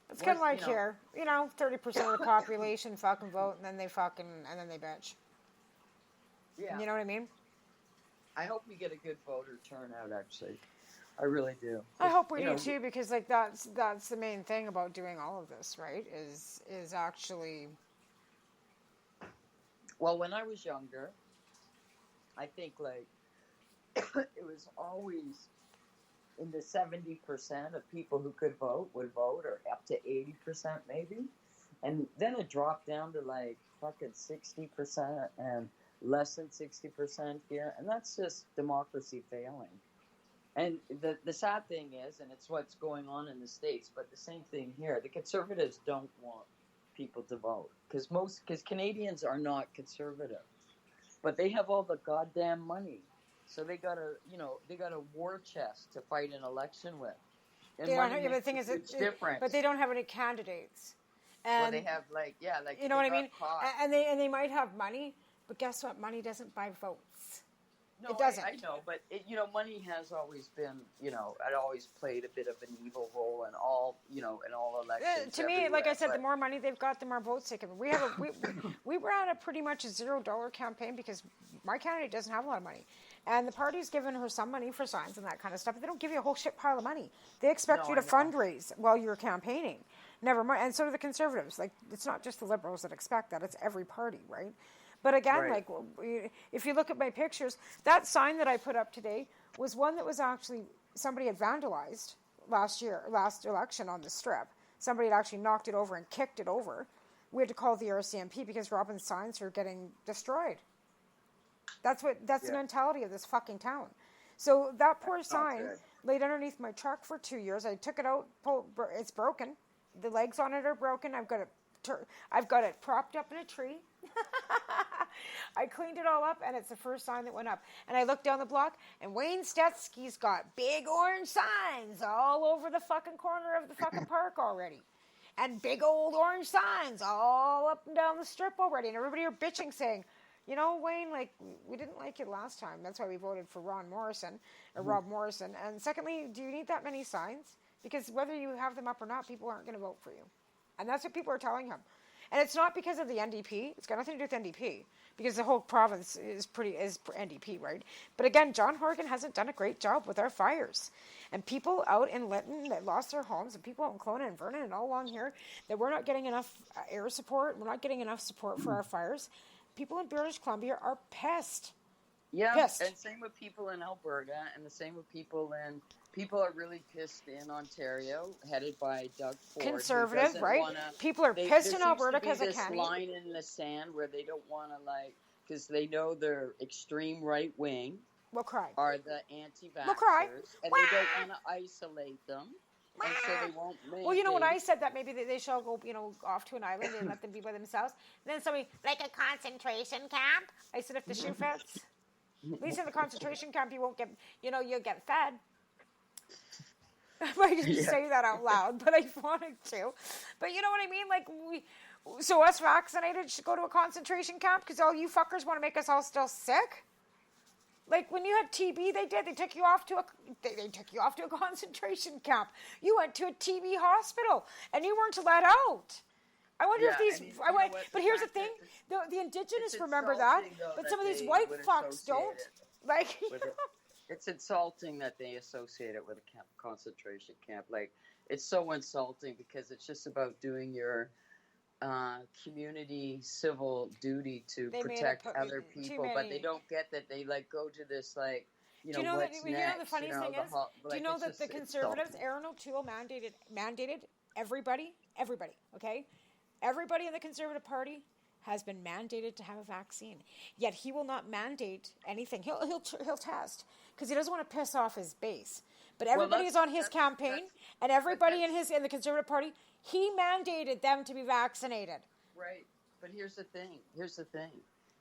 It's kind of like here, 30% of the population fucking vote, and then they bitch. Yeah. You know what I mean? I hope we get a good voter turnout, actually. I really do. I hope we do too, because that's the main thing about doing all of this, right? Is actually. Well, when I was younger, I think it was always in the 70% of people who could vote would vote, or up to 80% maybe, and then it dropped down to fucking 60% and less than 60% here, and that's just democracy failing. And the sad thing is, and it's what's going on in the States, but the same thing here, the conservatives don't want people to vote because Canadians are not conservative, but they have all the goddamn money, so they got a war chest to fight an election with. And they don't have, the thing is, but they don't have any candidates. And well, they have you know what I mean, and they might have money, but guess what? Money doesn't buy votes. No, it doesn't. I know, but money has always been, it always played a bit of an evil role in all, in all elections. To me, like I said, the more money they've got, the more votes they can. We were on a pretty much a $0 campaign because my candidate doesn't have a lot of money, and the party's given her some money for signs and that kind of stuff. But they don't give you a whole shit pile of money. They expect you to fundraise while you're campaigning. Never mind, and so do the conservatives. It's not just the liberals that expect that; it's every party, right? But again, if you look at my pictures, that sign that I put up today was one that was actually somebody had vandalized last election on the Strip. Somebody had actually knocked it over and kicked it over. We had to call the RCMP because Robin's signs are getting destroyed. That's the mentality of this fucking town. So that poor sign laid underneath my truck for 2 years. I took it out. It's broken. The legs on it are broken. I've got it propped up in a tree. I cleaned it all up, and it's the first sign that went up. And I looked down the block, and Wayne Stetsky's got big orange signs all over the fucking corner of the fucking park already. And big old orange signs all up and down the strip already. And everybody are bitching, saying, you know, Wayne, like, we didn't like you last time. That's why we voted for Rob Morrison. And secondly, do you need that many signs? Because whether you have them up or not, people aren't going to vote for you. And that's what people are telling him. And it's not because of the NDP. It's got nothing to do with NDP. Because the whole province is NDP, right? But again, John Horgan hasn't done a great job with our fires. And people out in Lytton that lost their homes, and people out in Kelowna and Vernon and all along here, that we're not getting enough air support. We're not getting enough support for our fires. People in British Columbia are pissed. Yeah, pissed. And same with people in Alberta, and the same with people are really pissed in Ontario, headed by Doug Ford. Conservative, right? People are pissed in Alberta because of this line in the sand where they don't want to, like, because they know they're extreme right wing. We'll cry. Are the anti-vaxxers. We'll cry. And they don't want to isolate them. And so they won't mandate. Well, you know, when I said that, maybe they shall go, you know, off to an island and let them be by themselves. And then somebody, like a concentration camp. I said, if the shoe fits. At least in the concentration camp, you won't get, you know, you'll get fed. I didn't say that out loud, but I wanted to. But you know what I mean? Like, so us vaccinated should go to a concentration camp because all you fuckers want to make us all still sick? Like when you had TB, they took you off to a concentration camp. You went to a TB hospital and you weren't let out. I wonder if these. But here's the thing: the Indigenous remember that, but some of these white fucks don't. Like, it's insulting that they associate it with a concentration camp. Like, it's so insulting because it's just about doing your community civil duty to protect other people, but they don't get that they like go to this like. You know what's next? You know the funniest thing is, do you know that the Conservatives, Aaron O'Toole mandated everybody, okay? Everybody in the Conservative Party has been mandated to have a vaccine. Yet he will not mandate anything. He'll test because he doesn't want to piss off his base. But everybody is on his campaign, and everybody in the Conservative Party, he mandated them to be vaccinated. Right. But here's the thing.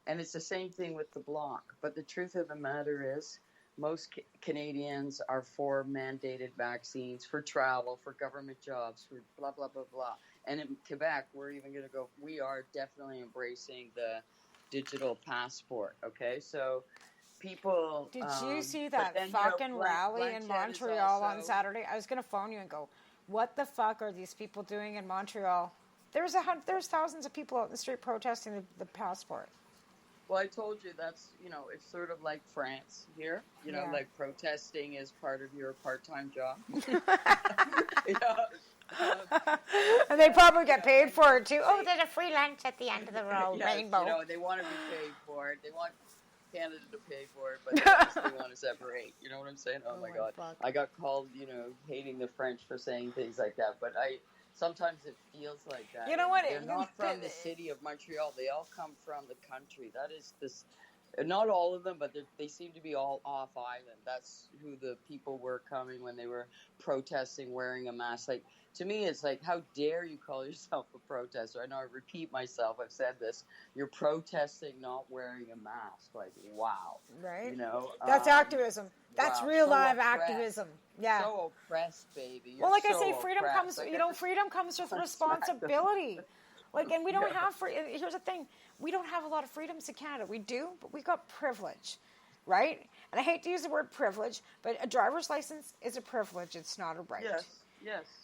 And it's the same thing with the Bloc. But the truth of the matter is, most Canadians are for mandated vaccines, for travel, for government jobs, for blah, blah, blah, blah. And in Quebec, we're even going to go, we are definitely embracing the digital passport, okay? So people... Did you see that fucking rally in Montreal on Saturday? I was going to phone you and go, what the fuck are these people doing in Montreal? There's thousands of people out in the street protesting the passport. Well, I told you that's, it's sort of like France here. Like protesting is part of your part-time job. And they probably get paid for it, too. Oh, there's a free lunch at the end of the road, yes, rainbow. They want to be paid for it. They want Canada to pay for it, but they want to separate. You know what I'm saying? Oh my God. Fuck. I got called, hating the French for saying things like that, but sometimes it feels like that. You know what? They're not from the city of Montreal. They all come from the country. That is this. Not all of them, but they seem to be all off island. That's who the people were coming when they were protesting, wearing a mask. Like, to me, it's like, how dare you call yourself a protester? I know I repeat myself. I've said this. You're protesting, not wearing a mask. Like, wow. Right. That's activism. That's real live activism. Yeah. So oppressed, baby. Well, like I say, freedom comes. Freedom comes with responsibility. Like, and we don't have here's the thing. We don't have a lot of freedoms in Canada. We do, but we got privilege, right? And I hate to use the word privilege, but a driver's license is a privilege. It's not a right. Yes.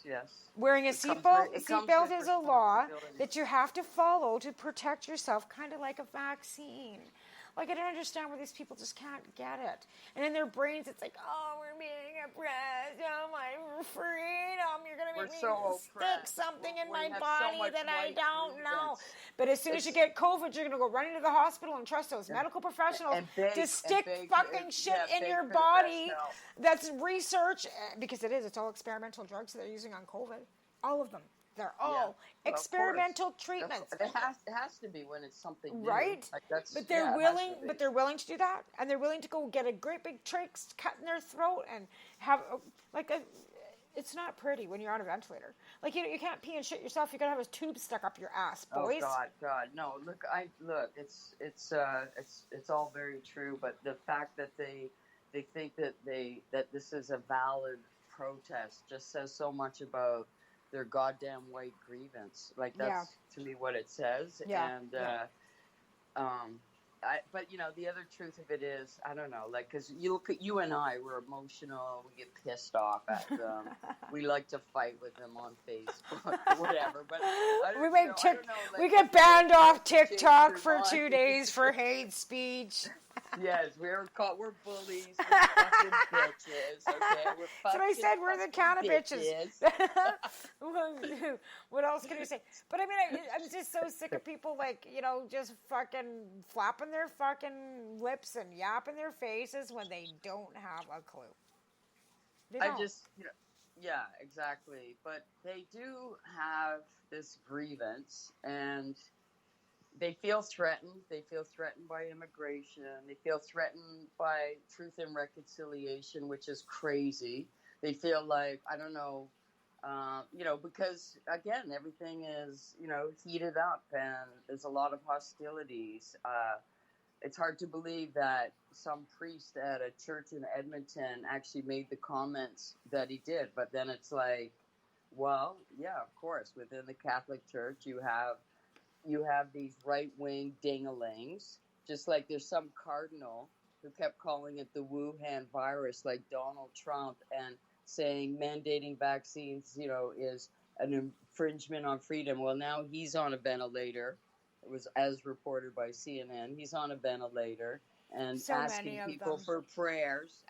Wearing a seatbelt is a law that you have to follow to protect yourself, kind of like a vaccine. Like, I don't understand where these people just can't get it. And in their brains, it's like, oh, we're being oppressed. Oh, my freedom. You're going to make me stick something in my body that I don't know. But as soon as you get COVID, you're going to go running to the hospital and trust those medical professionals to stick fucking shit in your body. That's research, because it is. It's all experimental drugs that they're using on COVID. All of them. They're all experimental treatments. It has to be when it's something new. Right? Like that's, but they're willing. But they're willing to do that, and they're willing to go get a great big trach cut in their throat and have It's not pretty when you're on a ventilator. Like you can't pee and shit yourself. You gotta have a tube stuck up your ass, boys. Oh God, no! Look, it's all very true. But the fact that they think that this is a valid protest just says so much about their goddamn white grievance. Like that's to me what it says. Yeah. And but the other truth of it is, I don't know, like, because you look at you and I, we're emotional, we get pissed off at them, we like to fight with them on Facebook, whatever. But we get banned off TikTok for 2 days for hate speech. Yes, we're bullies, we're fucking bitches, okay? That's what I said, we're the CannaBitches. What else can you say? But I mean, I'm just so sick of people, like, just fucking flapping their fucking lips and yapping their faces when they don't have a clue. They don't. Yeah, exactly. But they do have this grievance, and they feel threatened. They feel threatened by immigration. They feel threatened by truth and reconciliation, which is crazy. They feel like, I don't know, because, again, everything is, heated up and there's a lot of hostilities. It's hard to believe that some priest at a church in Edmonton actually made the comments that he did. But then it's like, well, yeah, of course, within the Catholic Church, you have these right-wing ding-a-lings, just like there's some cardinal who kept calling it the Wuhan virus, like Donald Trump, and saying mandating vaccines, is an infringement on freedom. Well, now he's on a ventilator. It was as reported by CNN. He's on a ventilator and asking people for prayers,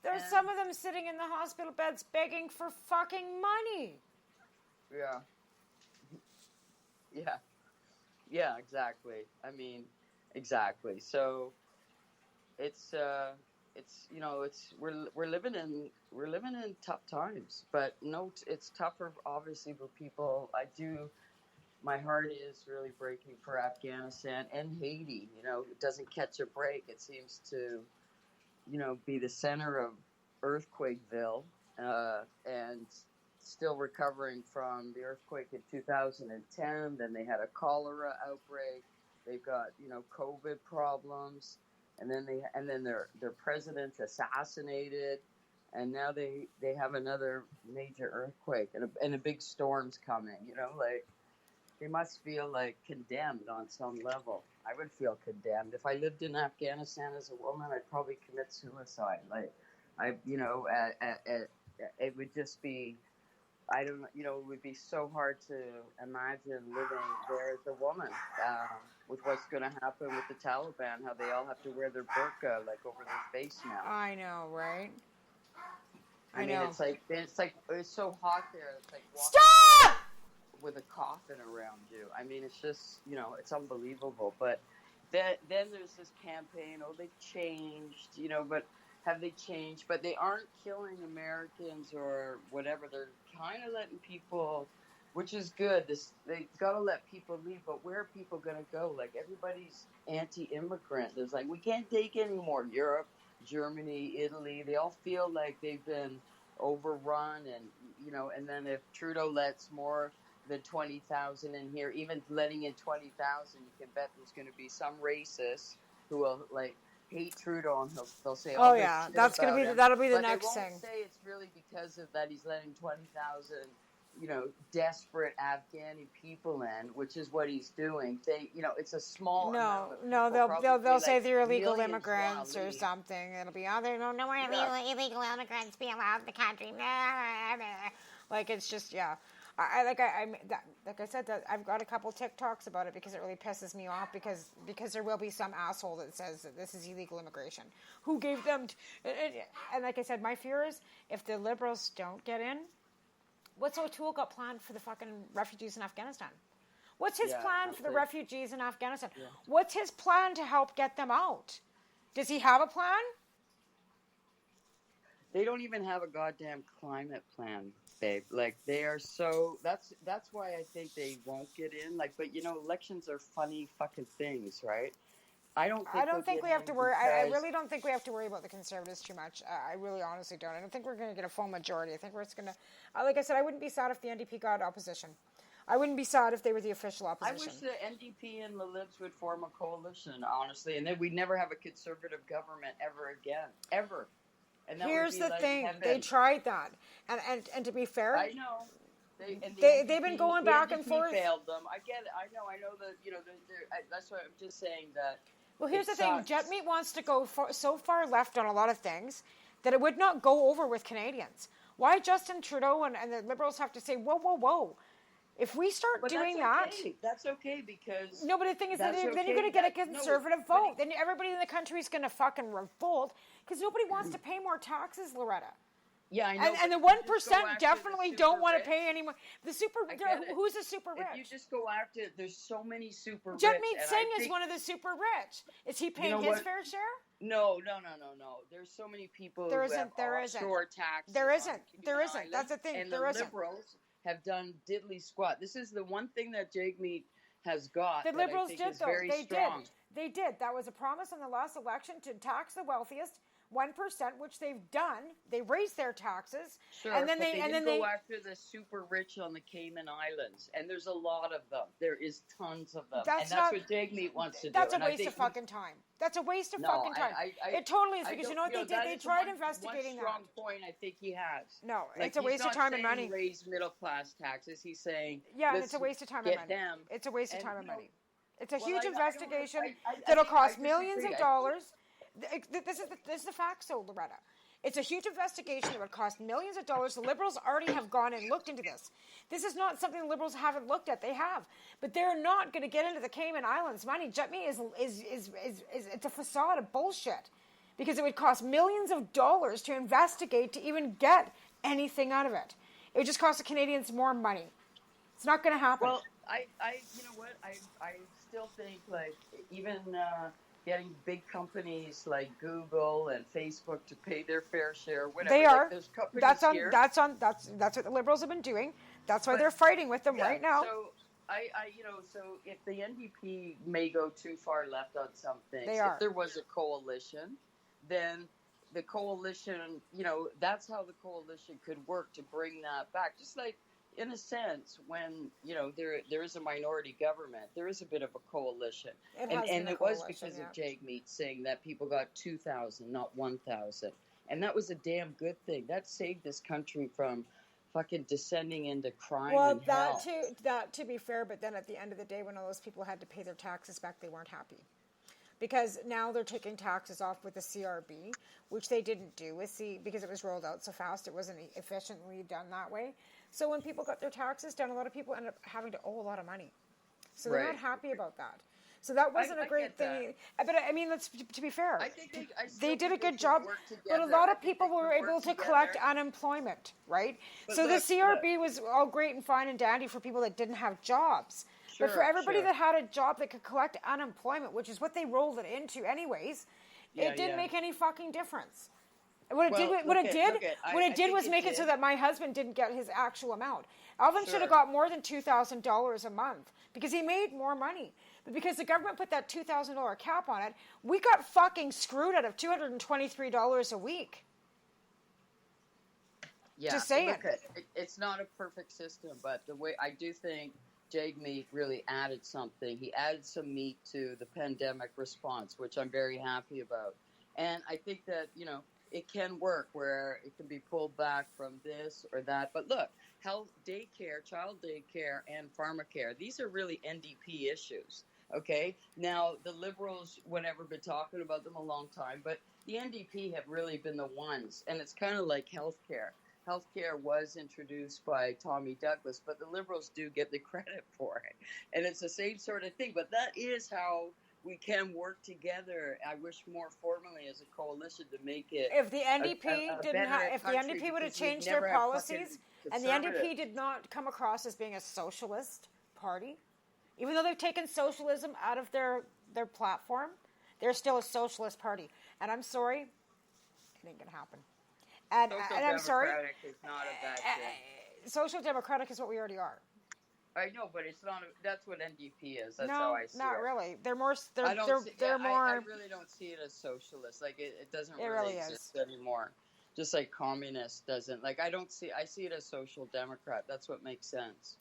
There's some of them sitting in the hospital beds begging for fucking money. Yeah. Yeah, exactly. I mean, exactly. So we're living in tough times, but it's tougher obviously for people. My heart is really breaking for Afghanistan and Haiti. It doesn't catch a break. It seems to, be the center of Earthquakeville, and still recovering from the earthquake in 2010. Then they had a cholera outbreak. They've got COVID problems, and then their president assassinated, and now they have another major earthquake and a big storm's coming. They must feel like condemned on some level. I would feel condemned if I lived in Afghanistan as a woman. I'd probably commit suicide. It would just be. I don't, it would be so hard to imagine living there as a woman, with what's going to happen with the Taliban, how they all have to wear their burqa, over their face now. I know, right? I mean, it's so hot there. It's like stop with a coffin around you. I mean, it's just, it's unbelievable. But then there's this campaign, they've changed, but have they changed? But they aren't killing Americans or whatever. They're kind of letting people, which is good. They got to let people leave, but where are people going to go? Like, everybody's anti-immigrant. There's we can't take anymore. Europe, Germany, Italy, they all feel like they've been overrun. And, and then if Trudeau lets more than 20,000 in here, even letting in 20,000, you can bet there's going to be some racist who will, hate Trudeau, and they'll say, "Oh yeah, that'll be the next thing." They won't say it's really because of that he's letting 20,000, desperate Afghani people in, which is what he's doing. It's a small. They'll say they're illegal immigrants or something. It'll be no more illegal immigrants be allowed in the country. It's just like I said, that I've got a couple TikToks about it because it really pisses me off because there will be some asshole that says that this is illegal immigration. Who gave them? And like I said, my fear is if the Liberals don't get in, what's O'Toole got planned for the fucking refugees in Afghanistan? What's his plan for the refugees in Afghanistan? Yeah. What's his plan to help get them out? Does he have a plan? They don't even have a goddamn climate plan. babe. Like they are so. That's why I think they won't get in. Like, but elections are funny fucking things, right? I don't think we have to worry. I really don't think we have to worry about the Conservatives too much. I really honestly don't. I don't think we're going to get a full majority. I think we're just going to, like I said, I wouldn't be sad if the NDP got opposition. I wouldn't be sad if they were the official opposition. I wish the NDP and the Libs would form a coalition, honestly, and then we'd never have a Conservative government ever again, ever. And here's the thing: they tried that, and to be fair, I know. They've been going back and forth. Failed them. I get it. I know that. That's why I'm just saying that. Well, here's the thing: Jetmeat wants to go so far left on a lot of things that it would not go over with Canadians. Why Justin Trudeau and the Liberals have to say, whoa, whoa, whoa? If we start doing that, that's okay because no. But the thing is, then you're going to get a Conservative vote. Then everybody in the country is going to fucking revolt because nobody wants to pay more taxes, Loretta. Yeah, I know. And the 1% definitely don't want to pay any more. The super, who's the super rich? If you just go after it, there's so many super rich. Jetmeat Singh is one of the super rich. Is he paying his fair share? No. There's so many people who have offshore taxes. There isn't. That's the thing. And the Liberals have done diddly squat. This is the one thing that Jagmeet has got. The Liberals did, though. They did. That was a promise in the last election to tax the wealthiest. 1%, which they've done. They raised their taxes, sure, and then they didn't go after the super rich on the Cayman Islands, and there's a lot of them. There is tons of them, and that's what Jagmeet wants to do. That's a waste of fucking time. That's a waste of fucking time. It totally is, because you know what they did? They tried investigating that. One strong point I think he has. No, it's a waste of time and money. Raise middle class taxes. He's saying and it's a waste of time and money. It's a waste of time and money. It's a huge investigation that'll cost millions of dollars. This is the facts, though, Loretta. It's a huge investigation that would cost millions of dollars. The Liberals already have gone and looked into this. This is not something the Liberals haven't looked at. They have, but they're not going to get into the Cayman Islands money. Jetmeat is it's a facade of bullshit, because it would cost millions of dollars to investigate to even get anything out of it. It would just cost the Canadians more money. It's not going to happen. Well, I you know what? I still think like even. Getting big companies like Google and Facebook to pay their fair share, whatever. They are. Like, that's what the Liberals have been doing. That's why they're fighting with them right now. So so if the NDP may go too far left on some things, if there was a coalition, then the coalition, that's how the coalition could work to bring that back. Just like, in a sense, when there is a minority government, there is a bit of a coalition, and it was because of Jagmeet Singh that people got 2,000, not 1,000, and that was a damn good thing. That saved this country from fucking descending into crime. Well, that to be fair, but then at the end of the day, when all those people had to pay their taxes back, they weren't happy. Because now they're taking taxes off with the CRB, which they didn't do because it was rolled out so fast, it wasn't efficiently done that way. So when people got their taxes done, a lot of people ended up having to owe a lot of money. So they're not happy about that. So that wasn't a great thing. But I mean, to be fair, I think they did a good job. But a lot of people were able to collect unemployment, right? So the CRB was all great and fine and dandy for people that didn't have jobs. But for everybody that had a job that could collect unemployment, which is what they rolled it into anyways, it didn't make any fucking difference. What it did was make it so that my husband didn't get his actual amount. Alvin should have got more than $2,000 a month because he made more money. But because the government put that $2,000 cap on it, we got fucking screwed out of $223 a week. Yeah, just saying. It's not a perfect system, but the way I do think Jagmeet really added something. He added some meat to the pandemic response, which I'm very happy about. And I think that, it can work where it can be pulled back from this or that. But look, health, daycare, child daycare, and pharmacare, these are really NDP issues, okay? Now, the Liberals, whatever, been talking about them a long time, but the NDP have really been the ones. And it's kind of like healthcare. Healthcare was introduced by Tommy Douglas, but the Liberals do get the credit for it. And it's the same sort of thing. But that is how we can work together. I wish more formally as a coalition to make it. If the NDP if the NDP would have changed their policies, and the NDP did not come across as being a socialist party, even though they've taken socialism out of their platform, they're still a socialist party. And I'm sorry, it ain't gonna happen. And I'm sorry. Is not a bad thing. social democratic is what we already are. I know, but it's not. That's what NDP is. That's no, how I see it. not really. They're more. I more. really don't see it as socialist. Like it doesn't It really really exist anymore. Just like communist doesn't. Like I see it as social democrat. That's what makes sense.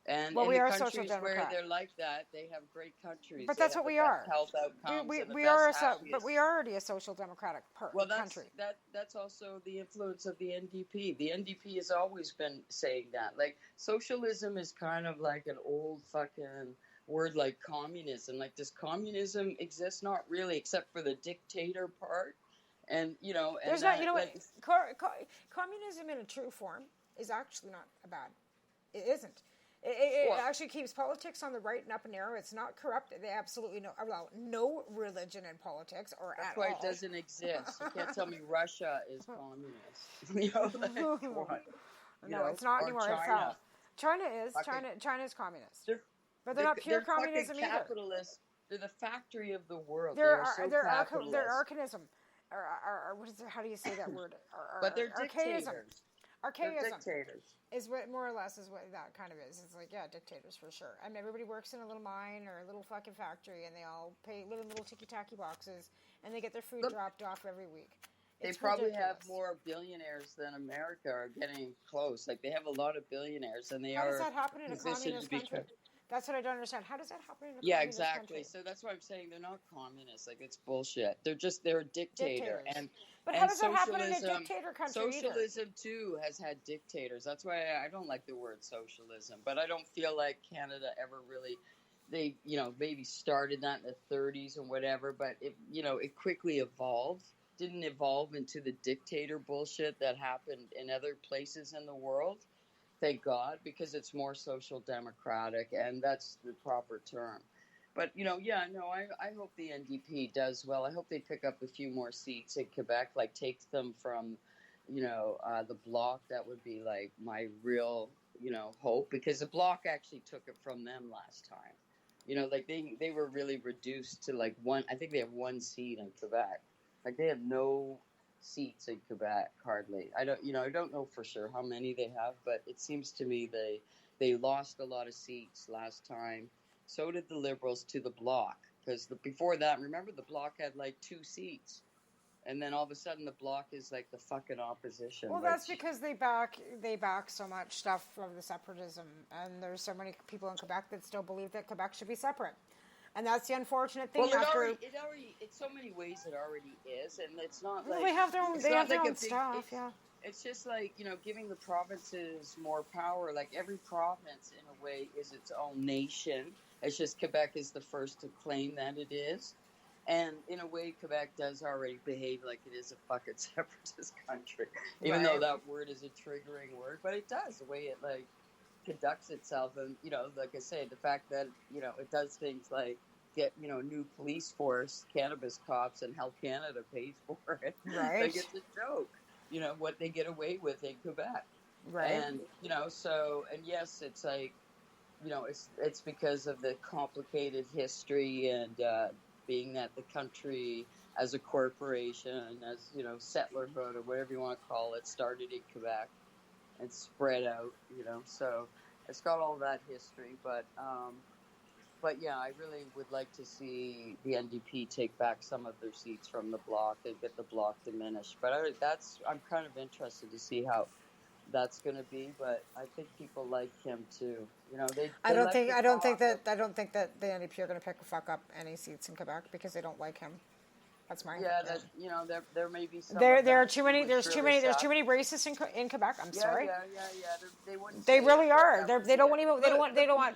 And well, in we the are countries social democrat. where they're like that, they have great countries. But They that's have what the we best are. Health outcomes. We and the are best, but we are already a social democratic country. That's also the influence of the NDP. The NDP has always been saying that. Like socialism is kind of like an old fucking word, like communism. Like does communism exist? Not really, except for the dictator part. And there's not. Communism in a true form is actually not bad. It isn't. It actually keeps politics on the right and up and narrow. It's not corrupt. They absolutely allow no religion in politics or That's at why all. It doesn't exist. You can't tell me Russia is communist. It's not anymore. China. China is communist. But they're not pure communism either. Capitalists. They're the factory of the world. They're capitalist. They're archanism. Or what is it, how do you say that word? But they're dictators. Archaism They're dictators. Is what more or less is what that kind of is. It's like dictators for sure. I mean, everybody works in a little mine or a little fucking factory, and they all live in little ticky-tacky boxes, and they get their food dropped off every week. They probably have more billionaires than America are getting close. Like they have a lot of billionaires, and how does that happen in a communist country? That's what I don't understand. How does that happen in a communist country? So that's why I'm saying they're not communists. Like it's bullshit. They're a dictator. But how does that happen in a dictator country? Socialism too has had dictators. That's why I don't like the word socialism. But I don't feel like Canada ever really. They maybe started that in the 30s and whatever. But it quickly evolved. Didn't evolve into the dictator bullshit that happened in other places in the world. Thank God, because it's more social democratic, and that's the proper term. But, I hope the NDP does well. I hope they pick up a few more seats in Quebec, like take them from, the Bloc. That would be like my real, hope, because the Bloc actually took it from them last time. Like they were really reduced to like one, I think they have one seat in Quebec. Like they have no seats in Quebec hardly. I don't know for sure how many they have, but it seems to me they lost a lot of seats last time. So did the Liberals to the Bloc, because before that, remember the Bloc had like 2 seats, and then all of a sudden the Bloc is like the fucking opposition. Well, that's because they back so much stuff from the separatism, and there's so many people in Quebec that still believe that Quebec should be separate. And that's the unfortunate thing. Well, in so many ways it already is, and it's not like they have their own. They have their own stuff. It's just like giving the provinces more power. Like every province, in a way, is its own nation. It's just Quebec is the first to claim that it is, and in a way, Quebec does already behave like it is a fucking separatist country, even though that word is a triggering word. But it does the way it like conducts itself, and like I say, the fact that it does things like get new police force, cannabis cops, and Health Canada pays for it. Right. Like it's a joke. What they get away with in Quebec. Right. And and yes, it's like it's because of the complicated history and being that the country as a corporation, as settlerhood or whatever you want to call it, started in Quebec and spread out. So it's got all that history, but yeah, I really would like to see the NDP take back some of their seats from the Bloc and get the Bloc diminished. But I'm kind of interested to see how that's going to be. But I think people like him too. I don't think that the NDP are going to pick a fuck up any seats in Quebec because they don't like him. That's my opinion. There may be some. There are too many. There's too many racists in Quebec. I'm sorry. They really are. They don't want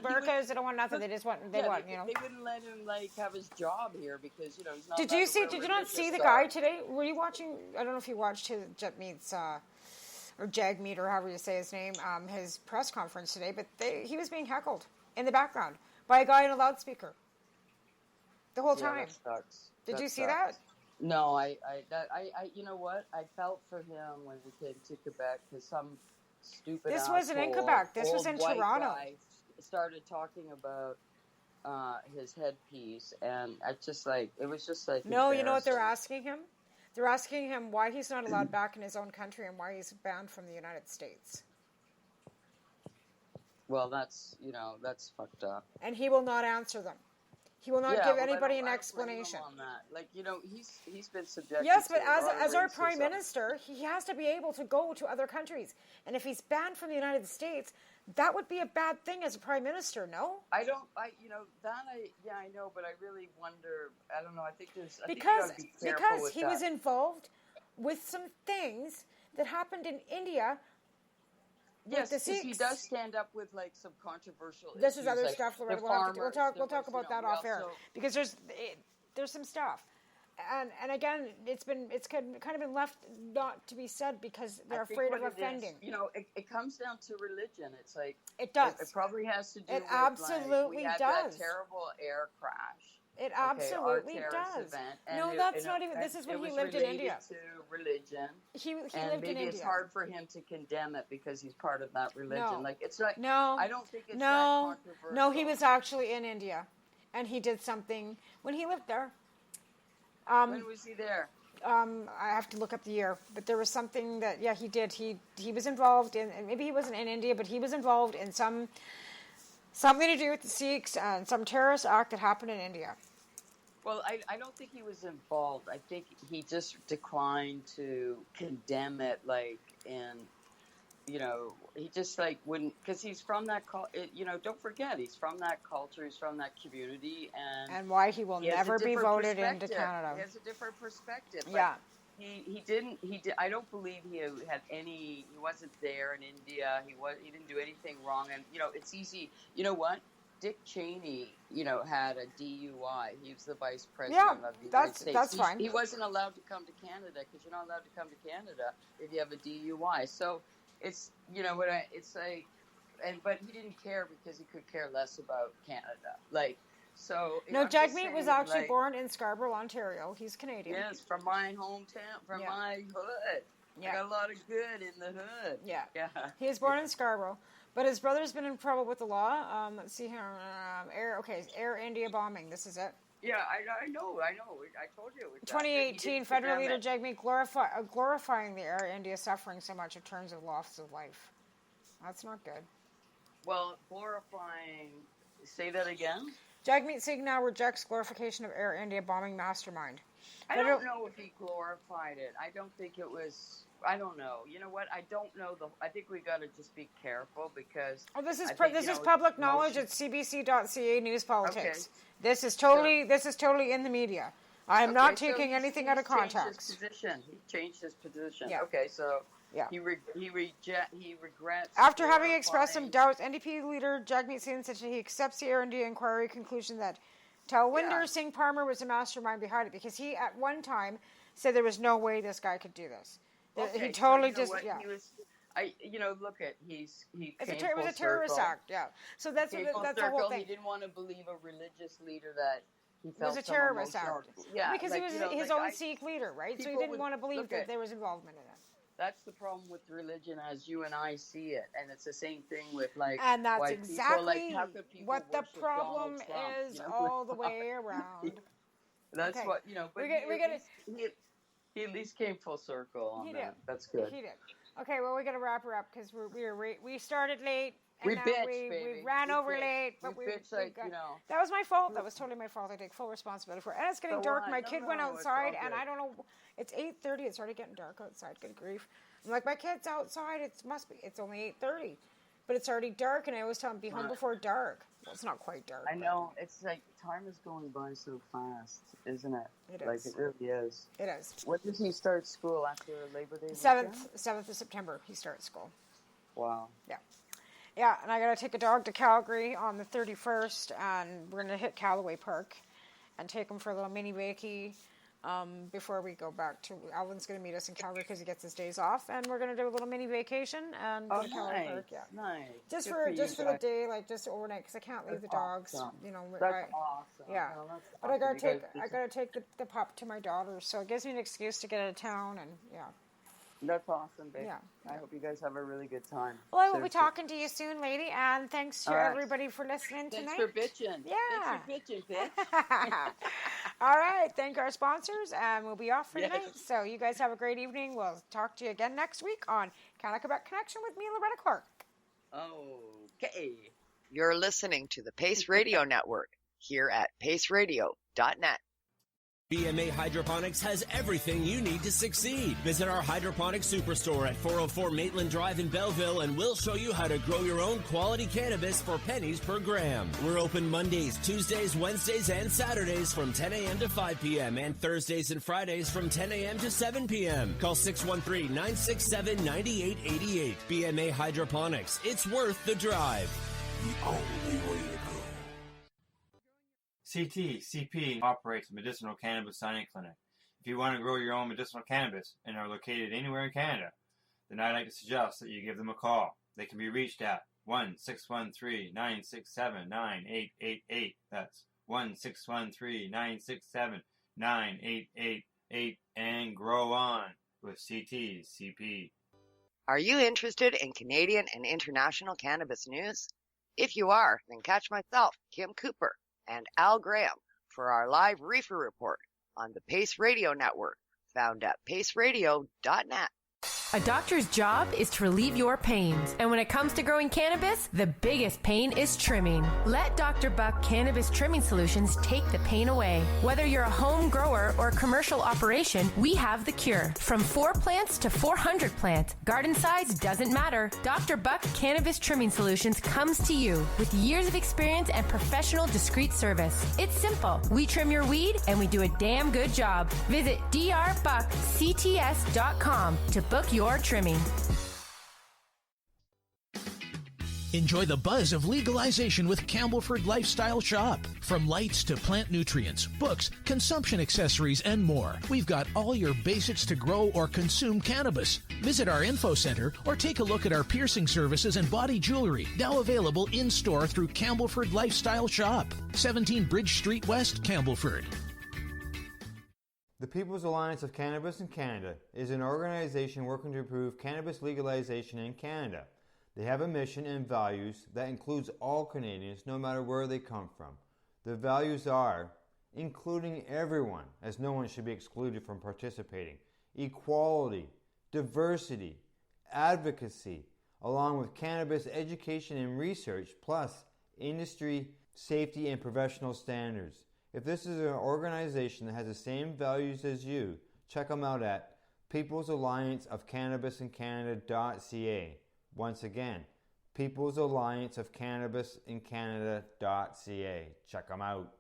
burqas. They don't want nothing. They just want. They want. They wouldn't let him have his job here because he's not. Did you not see the guy today? Were you watching? I don't know if you watched his Jetmeet's or Jagmeet or however you say his name. His press conference today, but he was being heckled in the background by a guy in a loudspeaker the whole time. That sucks. Did you see that? No, I you know what? I felt for him when he came to Quebec because some stupid. This wasn't in Quebec. This was in Toronto. Guy started talking about his headpiece, and it was just like. No, you know what they're asking him? They're asking him why he's not allowed back in his own country and why he's banned from the United States. Well, that's fucked up. And he will not answer them. He will not give anybody an explanation on that. Like, he's been subjected. Yes, to but a lot of as our racism. prime minister, he has to be able to go to other countries. And if he's banned from the United States, that would be a bad thing as a prime minister. No, I know, but I really wonder. I don't know. I think there's because with he that. was involved with some things that happened in India. Yes, the Sikhs. He does stand up with like some controversial This issues. is other like stuff. Loretta. We'll talk about that off air because there's some stuff, and again, it's kind of been left not to be said because they're afraid of offending. It comes down to religion. It's like it does. It probably has to do. It with, absolutely we had does. That terrible air crash. It absolutely does. No, that's not even. This is when he lived in India. To religion. He and lived maybe in it's India. hard for him to condemn it because he's part of that religion. No. Like it's like no. I don't think it's that controversial. No, he was actually in India, and he did something when he lived there. When was he there? I have to look up the year, but there was something that he did. He was involved in, and maybe he wasn't in India, but he was involved in something to do with the Sikhs and some terrorist act that happened in India. Well, I don't think he was involved. I think he just declined to condemn it, he just wouldn't, because he's from that, don't forget, he's from that culture, he's from that community, and why he will never be voted into Canada. He has a different perspective. Yeah. He didn't, I don't believe he wasn't there in India, he didn't do anything wrong, and, it's easy, you know what? Dick Cheney, had a DUI. He was the vice president of the United States. That's fine. He wasn't allowed to come to Canada because you're not allowed to come to Canada if you have a DUI. So it's, but he didn't care because he could care less about Canada. No, Jagmeet was actually born in Scarborough, Ontario. He's Canadian. Yes, from my hometown, from my hood. Yeah. I got a lot of good in the hood. Yeah. He was born in Scarborough. But his brother's been in trouble with the law. Let's see here. Air India bombing. This is it. Yeah, I know. I told you. It was 2018, federal leader Jagmeet glorifying the Air India suffering so much in terms of loss of life. That's not good. Well, glorifying. Say that again. Jagmeet Singh now rejects glorification of Air India bombing mastermind. I don't know if he glorified it. I don't think it was. I don't know. You know what? I don't know. I think we got to just be careful because. Oh, this is public knowledge at cbc.ca News Politics. Okay. This is totally in the media. I am not taking anything out of context. He changed his position. Yeah. Okay, so he regrets. After having expressed some doubts, NDP leader Jagmeet Singh said he accepts the Air India inquiry conclusion that Talwinder Singh Parmar was the mastermind behind it because he at one time said there was no way this guy could do this. Okay, he totally so just he was. Look at it was a terrorist act. Yeah. So that's the whole thing. He didn't want to believe a religious leader that he felt it was a terrorist act. Yeah, because he was his own Sikh leader, right? So he didn't want to believe that there was involvement in it. That's the problem with religion as you and I see it, and it's the same thing with and that's white exactly people. How could people what the problem Trump, is all the way around. That's what But he at least came full circle on that. That's good. He did. Okay, well, we got to wrap her up because we started late. And we ran over late, but we that was my fault. That was totally my fault. I take full responsibility for it. And it's getting dark. My kid went outside, and I don't know. It's 8:30. It's already getting dark outside. Good grief! I'm like, my kid's outside. It's only 8:30, but it's already dark. And I always tell him be home before dark. Well, it's not quite dark. I know. It's like time is going by so fast, isn't it? It is. It really is. It is. When does he start school after Labor Day? 7th of September. He starts school. Wow. Yeah. Yeah, and I got to take a dog to Calgary on the 31st, and we're going to hit Callaway Park and take him for a little mini vacay before we go back to... Alvin's going to meet us in Calgary because he gets his days off, and we're going to do a little mini vacation and go to Callaway Park. Yeah. Nice. Just for the day, just overnight, because I can't leave the dogs. Awesome. That's awesome. Yeah. No, that's but awesome. I got to take the pup to my daughter, so it gives me an excuse to get out of town, and yeah. That's awesome, babe. Yeah. I hope you guys have a really good time. Well, I will be talking to you soon, lady, and thanks to everybody for listening tonight. Thanks for bitching. Yeah. Thanks for bitching, bitch. All right. Thank our sponsors, and we'll be off for tonight. So you guys have a great evening. We'll talk to you again next week on Quebec Connection with me, Loretta Clark. Okay. Hey, you're listening to the Pace Radio Network here at paceradio.net. BMA Hydroponics has everything you need to succeed. Visit our hydroponics superstore at 404 Maitland Drive in Belleville, and we'll show you how to grow your own quality cannabis for pennies per gram. We're open Mondays, Tuesdays, Wednesdays, and Saturdays from 10 a.m. to 5 p.m. and Thursdays and Fridays from 10 a.m. to 7 p.m. Call 613-967-9888. BMA Hydroponics. It's worth the drive. The only way to go. CP operates a medicinal cannabis signing clinic. If you want to grow your own medicinal cannabis and are located anywhere in Canada, then I'd like to suggest that you give them a call. They can be reached at 1-613-967-9888. That's 1-613-967-9888, and grow on with CP. Are you interested in Canadian and international cannabis news? If you are, then catch myself, Kim Cooper, and Al Graham for our live reefer report on the Pace Radio Network, found at paceradio.net. A doctor's job is to relieve your pains. And when it comes to growing cannabis, the biggest pain is trimming. Let Dr. Buck Cannabis Trimming Solutions take the pain away. Whether you're a home grower or a commercial operation, we have the cure. From 4 plants to 400 plants, garden size doesn't matter. Dr. Buck Cannabis Trimming Solutions comes to you with years of experience and professional discreet service. It's simple. We trim your weed and we do a damn good job. Visit drbuckcts.com to book your trimming. Enjoy the buzz of legalization with Campbellford Lifestyle Shop. From lights to plant nutrients, books, consumption accessories, and more, we've got all your basics to grow or consume cannabis. Visit our info center or take a look at our piercing services and body jewelry, now available in-store through Campbellford Lifestyle Shop, 17 Bridge Street West, Campbellford. The People's Alliance of Cannabis in Canada is an organization working to improve cannabis legalization in Canada. They have a mission and values that includes all Canadians, no matter where they come from. The values are including everyone, as no one should be excluded from participating, equality, diversity, advocacy, along with cannabis education and research, plus industry, safety, and professional standards. If this is an organization that has the same values as you, check them out at peoplesallianceofcannabisincanada.ca. Once again, peoplesallianceofcannabisincanada.ca. Check them out.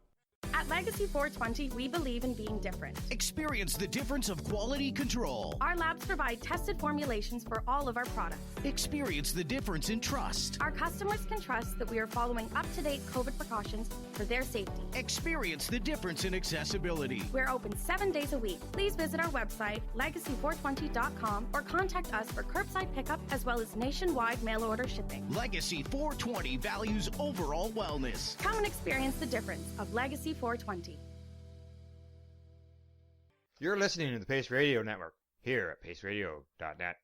At Legacy 420, we believe in being different. Experience the difference of quality control. Our labs provide tested formulations for all of our products. Experience the difference in trust. Our customers can trust that we are following up-to-date COVID precautions for their safety. Experience the difference in accessibility. We're open 7 days a week. Please visit our website, legacy420.com, or contact us for curbside pickup as well as nationwide mail order shipping. Legacy 420 values overall wellness. Come and experience the difference of Legacy 420. You're listening to the Pace Radio Network here at paceradio.net.